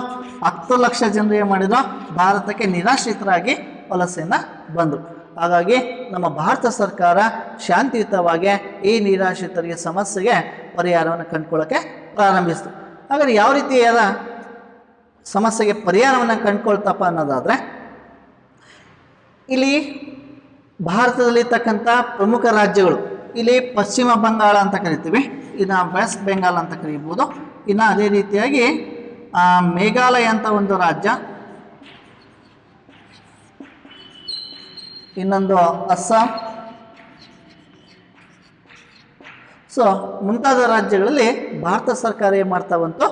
10 ಲಕ್ಷ ಜನರು ಏನು ಮಾಡಿದ್ರು, ಭಾರತಕ್ಕೆ ನಿರಾಶ್ರಿತರಾಗಿ ವಲಸೆಯನ್ನು ಬಂದರು. ಹಾಗಾಗಿ ನಮ್ಮ ಭಾರತ ಸರ್ಕಾರ ಶಾಂತಿಯುತವಾಗಿ ಈ ನಿರಾಶ್ರಿತರಿಗೆ ಸಮಸ್ಯೆಗೆ ಪರಿಹಾರವನ್ನು ಕಂಡುಕೊಳ್ಳೋಕ್ಕೆ ಪ್ರಾರಂಭಿಸಿತು. ಹಾಗಾದರೆ ಯಾವ ರೀತಿಯಾದ ಸಮಸ್ಯೆಗೆ ಪರಿಹಾರವನ್ನು ಕಂಡುಕೊಳ್ತಪ್ಪ ಅನ್ನೋದಾದರೆ, ಇಲ್ಲಿ ಭಾರತದಲ್ಲಿರ್ತಕ್ಕಂಥ ಪ್ರಮುಖ ರಾಜ್ಯಗಳು, ಇಲ್ಲಿ ಪಶ್ಚಿಮ ಬಂಗಾಳ ಅಂತ ಕರಿತೀವಿ, ಇನ್ನು ವೆಸ್ಟ್ ಬೆಂಗಾಲ್ ಅಂತ ಕರೀಬೋದು. ಇನ್ನು ಅದೇ ರೀತಿಯಾಗಿ ಮೇಘಾಲಯ ಅಂತ ಒಂದು ರಾಜ್ಯ, ಇನ್ನೊಂದು ಅಸ್ಸಾಂ, ಸೊ ಮುಂತಾದ ರಾಜ್ಯಗಳಲ್ಲಿ ಭಾರತ ಸರ್ಕಾರ ಏನು ಮಾಡ್ತಾ ಬಂತು,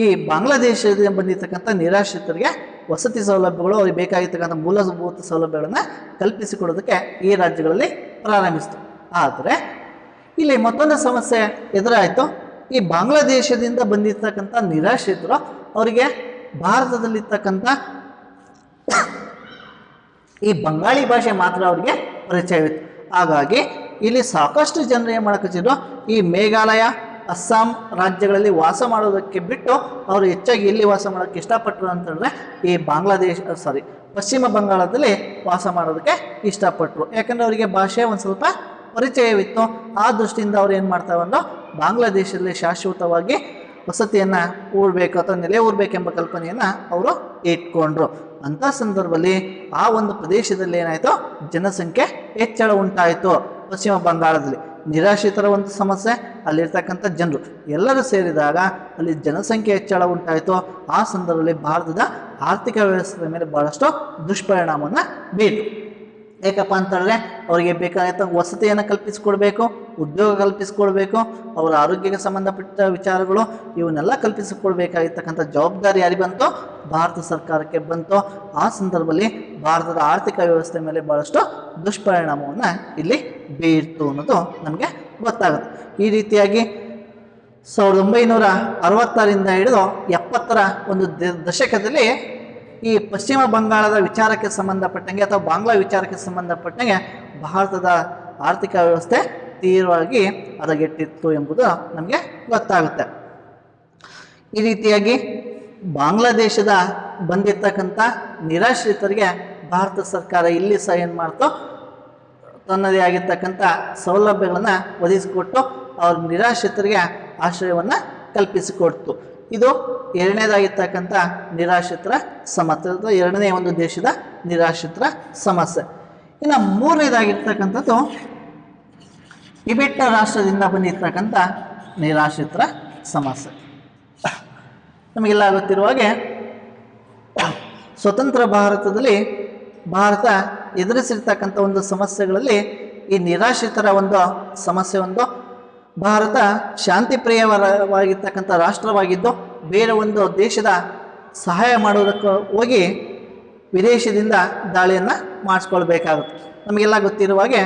ಈ ಬಾಂಗ್ಲಾದೇಶದಿಂದ ಬಂದಿರತಕ್ಕಂಥ ನಿರಾಶ್ರಿತರಿಗೆ ವಸತಿ ಸೌಲಭ್ಯಗಳು, ಅವ್ರಿಗೆ ಬೇಕಾಗಿರ್ತಕ್ಕಂಥ ಮೂಲಭೂತ ಸೌಲಭ್ಯಗಳನ್ನು ಕಲ್ಪಿಸಿಕೊಡೋದಕ್ಕೆ ಈ ರಾಜ್ಯಗಳಲ್ಲಿ ಪ್ರಾರಂಭಿಸಿತು. ಆದರೆ ಇಲ್ಲಿ ಮತ್ತೊಂದು ಸಮಸ್ಯೆ ಎದುರಾಯಿತು. ಈ ಬಾಂಗ್ಲಾದೇಶದಿಂದ ಬಂದಿರತಕ್ಕಂಥ ನಿರಾಶ್ರಿತರು ಅವರಿಗೆ ಭಾರತದಲ್ಲಿರ್ತಕ್ಕಂಥ ಈ ಬಂಗಾಳಿ ಭಾಷೆ ಮಾತ್ರ ಅವರಿಗೆ ಪರಿಚಯವಿತ್ತು. ಹಾಗಾಗಿ ಇಲ್ಲಿ ಸಾಕಷ್ಟು ಜನರು ಏನು ಮಾಡಕತ್ತಿದ್ರು, ಈ ಮೇಘಾಲಯ, ಅಸ್ಸಾಂ ರಾಜ್ಯಗಳಲ್ಲಿ ವಾಸ ಮಾಡೋದಕ್ಕೆ ಬಿಟ್ಟು ಅವರು ಹೆಚ್ಚಾಗಿ ಎಲ್ಲಿ ವಾಸ ಮಾಡೋಕ್ಕೆ ಇಷ್ಟಪಟ್ಟರು ಅಂತಂದರೆ ಈ ಪಶ್ಚಿಮ ಬಂಗಾಳದಲ್ಲಿ ವಾಸ ಮಾಡೋದಕ್ಕೆ ಇಷ್ಟಪಟ್ಟರು. ಯಾಕಂದರೆ ಅವರಿಗೆ ಭಾಷೆ ಒಂದು ಸ್ವಲ್ಪ ಪರಿಚಯವಿತ್ತು. ಆ ದೃಷ್ಟಿಯಿಂದ ಅವ್ರು ಏನು ಮಾಡ್ತಾವಂದ್ರೆ ಬಾಂಗ್ಲಾದೇಶದಲ್ಲಿ ಶಾಶ್ವತವಾಗಿ ವಸತಿಯನ್ನು ಊಡಬೇಕು ಅಥವಾ ನೆಲೆ ಊರಬೇಕೆಂಬ ಕಲ್ಪನೆಯನ್ನು ಅವರು ಇಟ್ಕೊಂಡ್ರು. ಅಂಥ ಸಂದರ್ಭದಲ್ಲಿ ಆ ಒಂದು ಪ್ರದೇಶದಲ್ಲಿ ಏನಾಯಿತು, ಜನಸಂಖ್ಯೆ ಹೆಚ್ಚಳ ಉಂಟಾಯಿತು. ಪಶ್ಚಿಮ ಬಂಗಾಳದಲ್ಲಿ ನಿರಾಶ್ರಿತರ ಒಂದು ಸಮಸ್ಯೆ, ಅಲ್ಲಿರ್ತಕ್ಕಂಥ ಜನರು ಎಲ್ಲರೂ ಸೇರಿದಾಗ ಅಲ್ಲಿ ಜನಸಂಖ್ಯೆ ಹೆಚ್ಚಳ ಉಂಟಾಯಿತು. ಆ ಸಂದರ್ಭದಲ್ಲಿ ಭಾರತದ ಆರ್ಥಿಕ ವ್ಯವಸ್ಥೆಯ ಮೇಲೆ ಭಾಳಷ್ಟು ದುಷ್ಪರಿಣಾಮವನ್ನು ಬೀರಿತು. ಏಕಪ್ಪ ಅಂತಂದರೆ ಅವರಿಗೆ ಬೇಕಾದ ವಸತಿಯನ್ನು ಕಲ್ಪಿಸಿಕೊಡ್ಬೇಕು, ಉದ್ಯೋಗ ಕಲ್ಪಿಸಿಕೊಡ್ಬೇಕು, ಅವರ ಆರೋಗ್ಯಕ್ಕೆ ಸಂಬಂಧಪಟ್ಟ ವಿಚಾರಗಳು ಇವನ್ನೆಲ್ಲ ಕಲ್ಪಿಸಿಕೊಡ್ಬೇಕಾಗಿರ್ತಕ್ಕಂಥ ಜವಾಬ್ದಾರಿ ಯಾರಿಗೆ ಬಂತು, ಭಾರತ ಸರ್ಕಾರಕ್ಕೆ ಬಂತು. ಆ ಸಂದರ್ಭದಲ್ಲಿ ಭಾರತದ ಆರ್ಥಿಕ ವ್ಯವಸ್ಥೆ ಮೇಲೆ ಭಾಳಷ್ಟು ದುಷ್ಪರಿಣಾಮವನ್ನು ಇಲ್ಲಿ ಬೀರ್ತು ಅನ್ನೋದು ನಮಗೆ ಗೊತ್ತಾಗುತ್ತೆ. ಈ ರೀತಿಯಾಗಿ 1960ರಿಂದ ಹಿಡಿದು 70ರ ಒಂದು ದಶಕದಲ್ಲಿ ಈ ಪಶ್ಚಿಮ ಬಂಗಾಳದ ವಿಚಾರಕ್ಕೆ ಸಂಬಂಧಪಟ್ಟಂಗೆ ಅಥವಾ ಬಾಂಗ್ಲಾ ವಿಚಾರಕ್ಕೆ ಸಂಬಂಧಪಟ್ಟಂಗೆ ಭಾರತದ ಆರ್ಥಿಕ ವ್ಯವಸ್ಥೆ ತೀವ್ರವಾಗಿ ಹದಗೆಟ್ಟಿತ್ತು ಎಂಬುದು ನಮಗೆ ಗೊತ್ತಾಗುತ್ತೆ. ಈ ರೀತಿಯಾಗಿ ಬಾಂಗ್ಲಾದೇಶದ ಬಂದಿರತಕ್ಕಂಥ ನಿರಾಶ್ರಿತರಿಗೆ ಭಾರತ ಸರ್ಕಾರ ಇಲ್ಲಿ ಸಹ ಏನು ಮಾಡ್ತು, ತನ್ನದೇ ಆಗಿರ್ತಕ್ಕಂಥ ಸೌಲಭ್ಯಗಳನ್ನು ಒದಗಿಸಿಕೊಟ್ಟು ಅವ್ರ ನಿರಾಶ್ರಿತರಿಗೆ ಆಶ್ರಯವನ್ನು ಕಲ್ಪಿಸಿಕೊಡ್ತು. ಇದು ಎರಡನೇದಾಗಿರ್ತಕ್ಕಂಥ ನಿರಾಶ್ರಿತರ ಸಮಸ್ಯೆ, ಎರಡನೇ ಒಂದು ದೇಶದ ನಿರಾಶ್ರಿತರ ಸಮಸ್ಯೆ. ಇನ್ನು ಮೂರನೇದಾಗಿರ್ತಕ್ಕಂಥದ್ದು ಟಿಬೆಟ್ ರಾಷ್ಟ್ರದಿಂದ ಬಂದಿರತಕ್ಕಂಥ ನಿರಾಶ್ರಿತರ ಸಮಸ್ಯೆ. ನಮಗೆಲ್ಲ ಗೊತ್ತಿರುವ ಹಾಗೆ ಸ್ವತಂತ್ರ ಭಾರತದಲ್ಲಿ ಭಾರತ ಎದುರಿಸಿರ್ತಕ್ಕಂಥ ಒಂದು ಸಮಸ್ಯೆಗಳಲ್ಲಿ ಈ ನಿರಾಶ್ರಿತರ ಒಂದು ಸಮಸ್ಯೆ ಒಂದು. ಭಾರತ ಶಾಂತಿಪ್ರಿಯವಾಗಿರ್ತಕ್ಕಂಥ ರಾಷ್ಟ್ರವಾಗಿದ್ದು ಬೇರೆ ಒಂದು ದೇಶದ ಸಹಾಯ ಮಾಡೋದಕ್ಕೆ ಹೋಗಿ ವಿದೇಶದಿಂದ ದಾಳಿಯನ್ನು ಮಾಡಿಸ್ಕೊಳ್ಬೇಕಾಗುತ್ತೆ. ನಮಗೆಲ್ಲ ಗೊತ್ತಿರುವ ಹಾಗೆ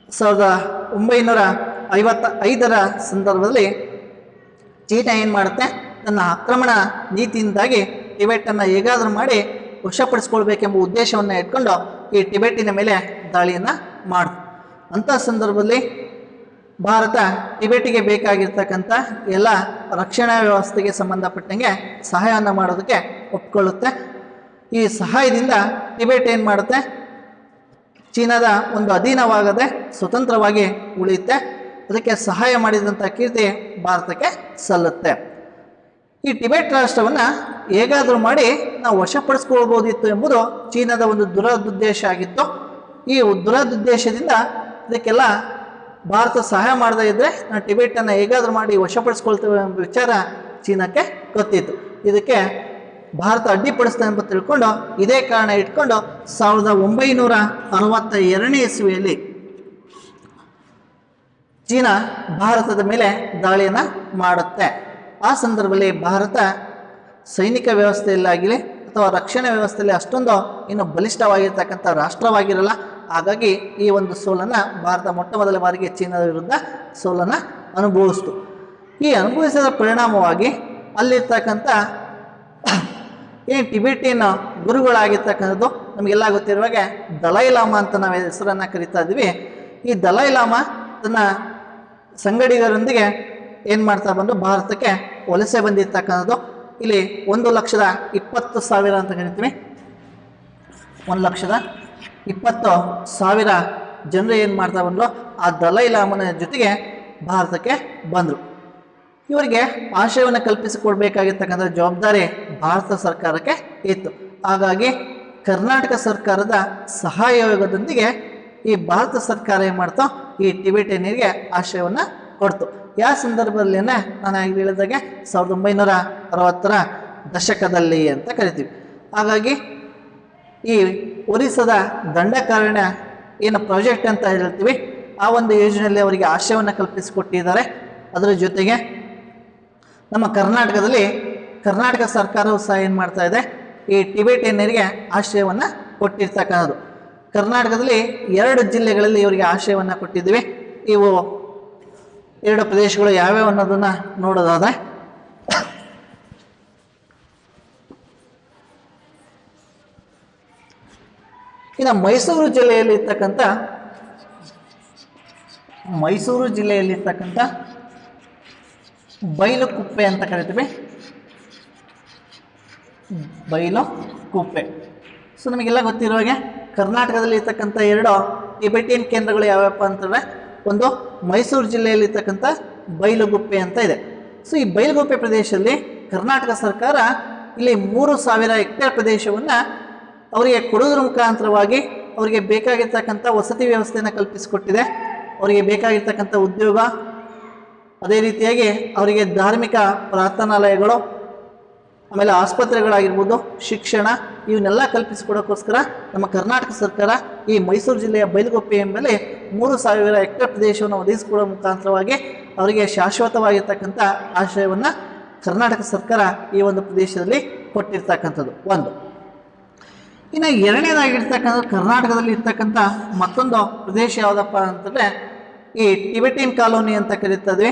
1955ರ ಸಂದರ್ಭದಲ್ಲಿ ಚೀನಾ ಏನು ಮಾಡುತ್ತೆ, ತನ್ನ ಆಕ್ರಮಣ ನೀತಿಯಿಂದಾಗಿ ಟಿಬೆಟನ್ನು ಹೇಗಾದರೂ ಮಾಡಿ ವಶಪಡಿಸ್ಕೊಳ್ಬೇಕೆಂಬ ಉದ್ದೇಶವನ್ನು ಇಟ್ಕೊಂಡು ಈ ಟಿಬೆಟ್ಟಿನ ಮೇಲೆ ದಾಳಿಯನ್ನು ಮಾಡ್ತು. ಅಂಥ ಸಂದರ್ಭದಲ್ಲಿ ಭಾರತ ಟಿಬೆಟಿಗೆ ಬೇಕಾಗಿರ್ತಕ್ಕಂಥ ಎಲ್ಲ ರಕ್ಷಣಾ ವ್ಯವಸ್ಥೆಗೆ ಸಂಬಂಧಪಟ್ಟಂಗೆ ಸಹಾಯವನ್ನು ಮಾಡೋದಕ್ಕೆ ಒಪ್ಕೊಳ್ಳುತ್ತೆ. ಈ ಸಹಾಯದಿಂದ ಟಿಬೆಟ್ ಏನು ಮಾಡುತ್ತೆ, ಚೀನಾದ ಒಂದು ಅಧೀನವಾಗದೆ ಸ್ವತಂತ್ರವಾಗಿ ಉಳಿಯುತ್ತೆ. ಅದಕ್ಕೆ ಸಹಾಯ ಮಾಡಿದಂಥ ಕೀರ್ತಿ ಭಾರತಕ್ಕೆ ಸಲ್ಲುತ್ತೆ. ಈ ಟಿಬೆಟ್ ರಾಷ್ಟ್ರವನ್ನು ಹೇಗಾದರೂ ಮಾಡಿ ನಾವು ವಶಪಡಿಸ್ಕೊಳ್ಬೋದಿತ್ತು ಎಂಬುದು ಚೀನಾದ ಒಂದು ದುರದುದ್ದೇಶ ಆಗಿತ್ತು. ಈ ದುರದುದ್ದೇಶದಿಂದ ಇದಕ್ಕೆಲ್ಲ ಭಾರತ ಸಹಾಯ ಮಾಡದೇ ಇದ್ದರೆ ನಾವು ಟಿಬೆಟನ್ನು ಹೇಗಾದರೂ ಮಾಡಿ ವಶಪಡಿಸ್ಕೊಳ್ತೇವೆ ಎಂಬ ವಿಚಾರ ಚೀನಾಕ್ಕೆ ಗೊತ್ತಿತ್ತು. ಇದಕ್ಕೆ ಭಾರತ ಅಡ್ಡಿಪಡಿಸ್ತದೆ ಅಂತ ತಿಳ್ಕೊಂಡು ಇದೇ ಕಾರಣ ಇಟ್ಕೊಂಡು 1962 ಇಸ್ವಿಯಲ್ಲಿ ಚೀನಾ ಭಾರತದ ಮೇಲೆ ದಾಳಿಯನ್ನು ಮಾಡುತ್ತೆ. ಆ ಸಂದರ್ಭದಲ್ಲಿ ಭಾರತ ಸೈನಿಕ ವ್ಯವಸ್ಥೆಯಲ್ಲಾಗಲಿ ಅಥವಾ ರಕ್ಷಣಾ ವ್ಯವಸ್ಥೆಯಲ್ಲಿ ಅಷ್ಟೊಂದು ಇನ್ನು ಬಲಿಷ್ಠವಾಗಿರ್ತಕ್ಕಂಥ ರಾಷ್ಟ್ರವಾಗಿರಲ್ಲ. ಹಾಗಾಗಿ ಈ ಒಂದು ಸೋಲನ್ನು ಭಾರತ ಮೊಟ್ಟ ಮೊದಲ ಬಾರಿಗೆ ಚೀನಾದ ವಿರುದ್ಧ ಸೋಲನ್ನು ಅನುಭವಿಸ್ತು. ಈ ಅನುಭವಿಸಿದ ಪರಿಣಾಮವಾಗಿ ಅಲ್ಲಿರ್ತಕ್ಕಂಥ ಏನು ಟಿಬೆಟಿಯನ್ ಗುರುಗಳಾಗಿರ್ತಕ್ಕಂಥದ್ದು ನಮಗೆಲ್ಲ ಗೊತ್ತಿರುವಾಗೆ ದಲೈ ಲಾಮಾ ಅಂತ ನಾವು ಹೆಸರನ್ನು ಕರಿತಾ ಇದ್ವಿ. ಈ ದಲೈ ಲಾಮಾ ತನ್ನ ಸಂಗಡಿಗರೊಂದಿಗೆ ಏನು ಮಾಡ್ತಾ ಬಂದು ಭಾರತಕ್ಕೆ ವಲಸೆ ಬಂದಿರ್ತಕ್ಕಂಥದ್ದು. ಇಲ್ಲಿ 1,20,000 ಅಂತ ಕರಿತೀವಿ. 1,20,000 ಜನರು ಏನು ಮಾಡ್ತಾ ಬಂದರು, ಆ ದಲೈ ಲಾಮನ ಜೊತೆಗೆ ಭಾರತಕ್ಕೆ ಬಂದರು. ಇವರಿಗೆ ಆಶ್ರಯವನ್ನು ಕಲ್ಪಿಸಿಕೊಡ್ಬೇಕಾಗಿರ್ತಕ್ಕಂಥ ಜವಾಬ್ದಾರಿ ಭಾರತ ಸರ್ಕಾರಕ್ಕೆ ಇತ್ತು. ಹಾಗಾಗಿ ಕರ್ನಾಟಕ ಸರ್ಕಾರದ ಸಹಯೋಗದೊಂದಿಗೆ ಈ ಭಾರತ ಸರ್ಕಾರ ಏನು ಮಾಡ್ತೋ, ಈ ಟಿಬೆಟಿಯನ್ನಿಗೆ ಆಶ್ರಯವನ್ನು ಕೊಡ್ತು. ಯಾವ ಸಂದರ್ಭದಲ್ಲಿ ನಾನು ಆಗಿ ಹೇಳಿದಾಗೆ 1960ರ ದಶಕದಲ್ಲಿ ಅಂತ ಕರಿತೀವಿ. ಹಾಗಾಗಿ ಈ ಒರಿಸ್ಸಾದ ದಂಡಕಾರಣ್ಯ ಏನು ಪ್ರಾಜೆಕ್ಟ್ ಅಂತ ಹೇಳ್ತೀವಿ, ಆ ಒಂದು ಯೋಜನೆಯಲ್ಲಿ ಅವರಿಗೆ ಆಶ್ರಯವನ್ನು ಕಲ್ಪಿಸಿಕೊಟ್ಟಿದ್ದಾರೆ. ಅದರ ಜೊತೆಗೆ ನಮ್ಮ ಕರ್ನಾಟಕದಲ್ಲಿ ಕರ್ನಾಟಕ ಸರ್ಕಾರವು ಸಹ ಏನು ಮಾಡ್ತಾ ಇದೆ, ಈ ಟಿಬೆಟಿಯನ್ನರಿಗೆ ಆಶ್ರಯವನ್ನು ಕೊಟ್ಟಿರ್ತಕ್ಕಂಥದ್ದು. ಕರ್ನಾಟಕದಲ್ಲಿ 2 ಜಿಲ್ಲೆಗಳಲ್ಲಿ ಇವರಿಗೆ ಆಶ್ರಯವನ್ನು ಕೊಟ್ಟಿದ್ದೀವಿ. ಇವು 2 ಪ್ರದೇಶಗಳು ಯಾವ್ಯಾವ ಅನ್ನೋದನ್ನು ನೋಡೋದಾದರೆ, ಇನ್ನು ಮೈಸೂರು ಜಿಲ್ಲೆಯಲ್ಲಿರ್ತಕ್ಕಂಥ ಬೈಲುಕುಪ್ಪೆ ಅಂತ ಕರಿತೀವಿ. ಬೈಲುಕುಪ್ಪೆ. ಸೊ ನಮಗೆಲ್ಲ ಗೊತ್ತಿರೋ ಹಾಗೆ ಕರ್ನಾಟಕದಲ್ಲಿ ಇರ್ತಕ್ಕಂಥ 2 ಟಿಬೆಟಿಯನ್ ಕೇಂದ್ರಗಳು ಯಾವ್ಯಾವಪ್ಪ ಅಂತಂದರೆ, ಒಂದು ಮೈಸೂರು ಜಿಲ್ಲೆಯಲ್ಲಿರ್ತಕ್ಕಂಥ ಬೈಲುಗುಪ್ಪೆ ಅಂತ ಇದೆ. ಸೊ ಈ ಬೈಲುಗುಪ್ಪೆ ಪ್ರದೇಶದಲ್ಲಿ ಕರ್ನಾಟಕ ಸರ್ಕಾರ ಇಲ್ಲಿ 3,000 ಹೆಕ್ಟೇರ್ ಪ್ರದೇಶವನ್ನು ಅವರಿಗೆ ಕೊಡೋದ್ರ ಮುಖಾಂತರವಾಗಿ ಅವರಿಗೆ ಬೇಕಾಗಿರ್ತಕ್ಕಂಥ ವಸತಿ ವ್ಯವಸ್ಥೆಯನ್ನು ಕಲ್ಪಿಸಿಕೊಟ್ಟಿದೆ. ಅವರಿಗೆ ಬೇಕಾಗಿರ್ತಕ್ಕಂಥ ಉದ್ಯೋಗ, ಅದೇ ರೀತಿಯಾಗಿ ಅವರಿಗೆ ಧಾರ್ಮಿಕ ಪ್ರಾರ್ಥನಾಲಯಗಳು, ಆಮೇಲೆ ಆಸ್ಪತ್ರೆಗಳಾಗಿರ್ಬೋದು, ಶಿಕ್ಷಣ, ಇವನ್ನೆಲ್ಲ ಕಲ್ಪಿಸಿಕೊಡೋಕ್ಕೋಸ್ಕರ ನಮ್ಮ ಕರ್ನಾಟಕ ಸರ್ಕಾರ ಈ ಮೈಸೂರು ಜಿಲ್ಲೆಯ ಬೈಲುಗುಪ್ಪೆ ಎಂಬಲ್ಲಿ 3,000 ಹೆಕ್ಟೇರ್ ಪ್ರದೇಶವನ್ನು ಒದಗಿಸಿಕೊಡೋ ಮುಖಾಂತರವಾಗಿ ಅವರಿಗೆ ಶಾಶ್ವತವಾಗಿರ್ತಕ್ಕಂಥ ಆಶ್ರಯವನ್ನು ಕರ್ನಾಟಕ ಸರ್ಕಾರ ಈ ಒಂದು ಪ್ರದೇಶದಲ್ಲಿ ಕೊಟ್ಟಿರ್ತಕ್ಕಂಥದ್ದು ಒಂದು. ಇನ್ನು ಎರಡನೇದಾಗಿರ್ತಕ್ಕಂಥ ಕರ್ನಾಟಕದಲ್ಲಿ ಇರ್ತಕ್ಕಂಥ ಮತ್ತೊಂದು ಪ್ರದೇಶ ಯಾವುದಪ್ಪ ಅಂತಂದರೆ ಈ ಟಿಬೆಟಿಯನ್ ಕಾಲೋನಿ ಅಂತ ಕರೀತದ್ವಿ.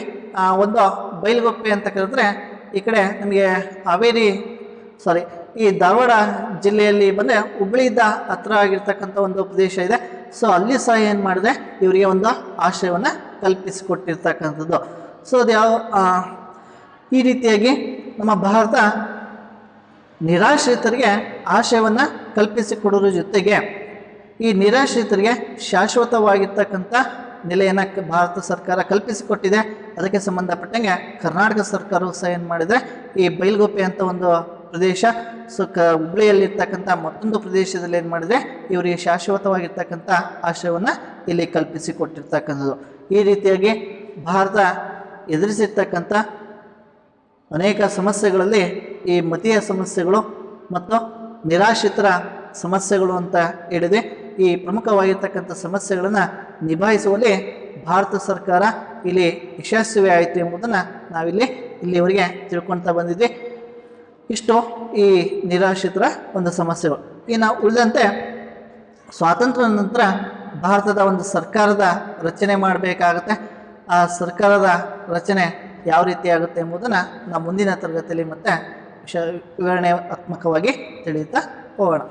ಒಂದು ಬೈಲುಗುಪ್ಪೆ ಅಂತ ಕರೆದ್ರೆ ಈ ಕಡೆ ನಮಗೆ ಈ ಧಾರವಾಡ ಜಿಲ್ಲೆಯಲ್ಲಿ ಬಂದರೆ ಹುಬ್ಳಿಯಿಂದ ಹತ್ರ ಆಗಿರ್ತಕ್ಕಂಥ ಒಂದು ಪ್ರದೇಶ ಇದೆ. ಸೊ ಅಲ್ಲಿ ಸಹ ಏನು ಮಾಡಿದೆ, ಇವರಿಗೆ ಒಂದು ಆಶ್ರಯವನ್ನು ಕಲ್ಪಿಸಿಕೊಟ್ಟಿರ್ತಕ್ಕಂಥದ್ದು. ಸೊ ಅದು ಈ ರೀತಿಯಾಗಿ ನಮ್ಮ ಭಾರತ ನಿರಾಶ್ರಿತರಿಗೆ ಆಶ್ರಯವನ್ನು ಕಲ್ಪಿಸಿಕೊಡೋದ್ರ ಜೊತೆಗೆ ಈ ನಿರಾಶ್ರಿತರಿಗೆ ಶಾಶ್ವತವಾಗಿರ್ತಕ್ಕಂಥ ನೆಲೆಯನ್ನು ಭಾರತ ಸರ್ಕಾರ ಕಲ್ಪಿಸಿಕೊಟ್ಟಿದೆ. ಅದಕ್ಕೆ ಸಂಬಂಧಪಟ್ಟಂಗೆ ಕರ್ನಾಟಕ ಸರ್ಕಾರವು ಸಹ ಏನು ಮಾಡಿದೆ, ಈ ಬೈಲುಗುಪ್ಪೆ ಅಂತ ಒಂದು ಪ್ರದೇಶ, ಸೊ ಹುಬ್ಳಿಯಲ್ಲಿರ್ತಕ್ಕಂಥ ಮತ್ತೊಂದು ಪ್ರದೇಶದಲ್ಲಿ ಏನು ಮಾಡಿದೆ, ಇವರಿಗೆ ಶಾಶ್ವತವಾಗಿರ್ತಕ್ಕಂಥ ಆಶ್ರಯವನ್ನು ಇಲ್ಲಿ ಕಲ್ಪಿಸಿಕೊಟ್ಟಿರ್ತಕ್ಕಂಥದ್ದು. ಈ ರೀತಿಯಾಗಿ ಭಾರತ ಎದುರಿಸಿರ್ತಕ್ಕಂಥ ಅನೇಕ ಸಮಸ್ಯೆಗಳಲ್ಲಿ ಈ ಮತೀಯ ಸಮಸ್ಯೆಗಳು ಮತ್ತು ನಿರಾಶ್ರಿತರ ಸಮಸ್ಯೆಗಳು ಅಂತ ಹೇಳಿದೆ. ಈ ಪ್ರಮುಖವಾಗಿರ್ತಕ್ಕಂಥ ಸಮಸ್ಯೆಗಳನ್ನು ನಿಭಾಯಿಸುವಲ್ಲಿ ಭಾರತ ಸರ್ಕಾರ ಇಲ್ಲಿ ಯಶಸ್ವಿ ಆಯಿತು ಎಂಬುದನ್ನು ಇಲ್ಲಿವರೆಗೆ ತಿಳ್ಕೊಳ್ತಾ ಬಂದಿದ್ವಿ. ಇಷ್ಟು ಈ ನಿರಾಶ್ರಿತರ ಒಂದು ಸಮಸ್ಯೆಗಳು. ಇನ್ನು ಉಳಿದಂತೆ ಸ್ವಾತಂತ್ರ್ಯ ನಂತರ ಭಾರತದ ಒಂದು ಸರ್ಕಾರದ ರಚನೆ ಮಾಡಬೇಕಾಗುತ್ತೆ. ಆ ಸರ್ಕಾರದ ರಚನೆ ಯಾವ ರೀತಿ ಆಗುತ್ತೆ ಎಂಬುದನ್ನು ನಾವು ಮುಂದಿನ ತರಗತಿಯಲ್ಲಿ ಮತ್ತೆ ವಿವರಣಾತ್ಮಕವಾಗಿ ತಿಳಿಯುತ್ತಾ ಹೋಗೋಣ.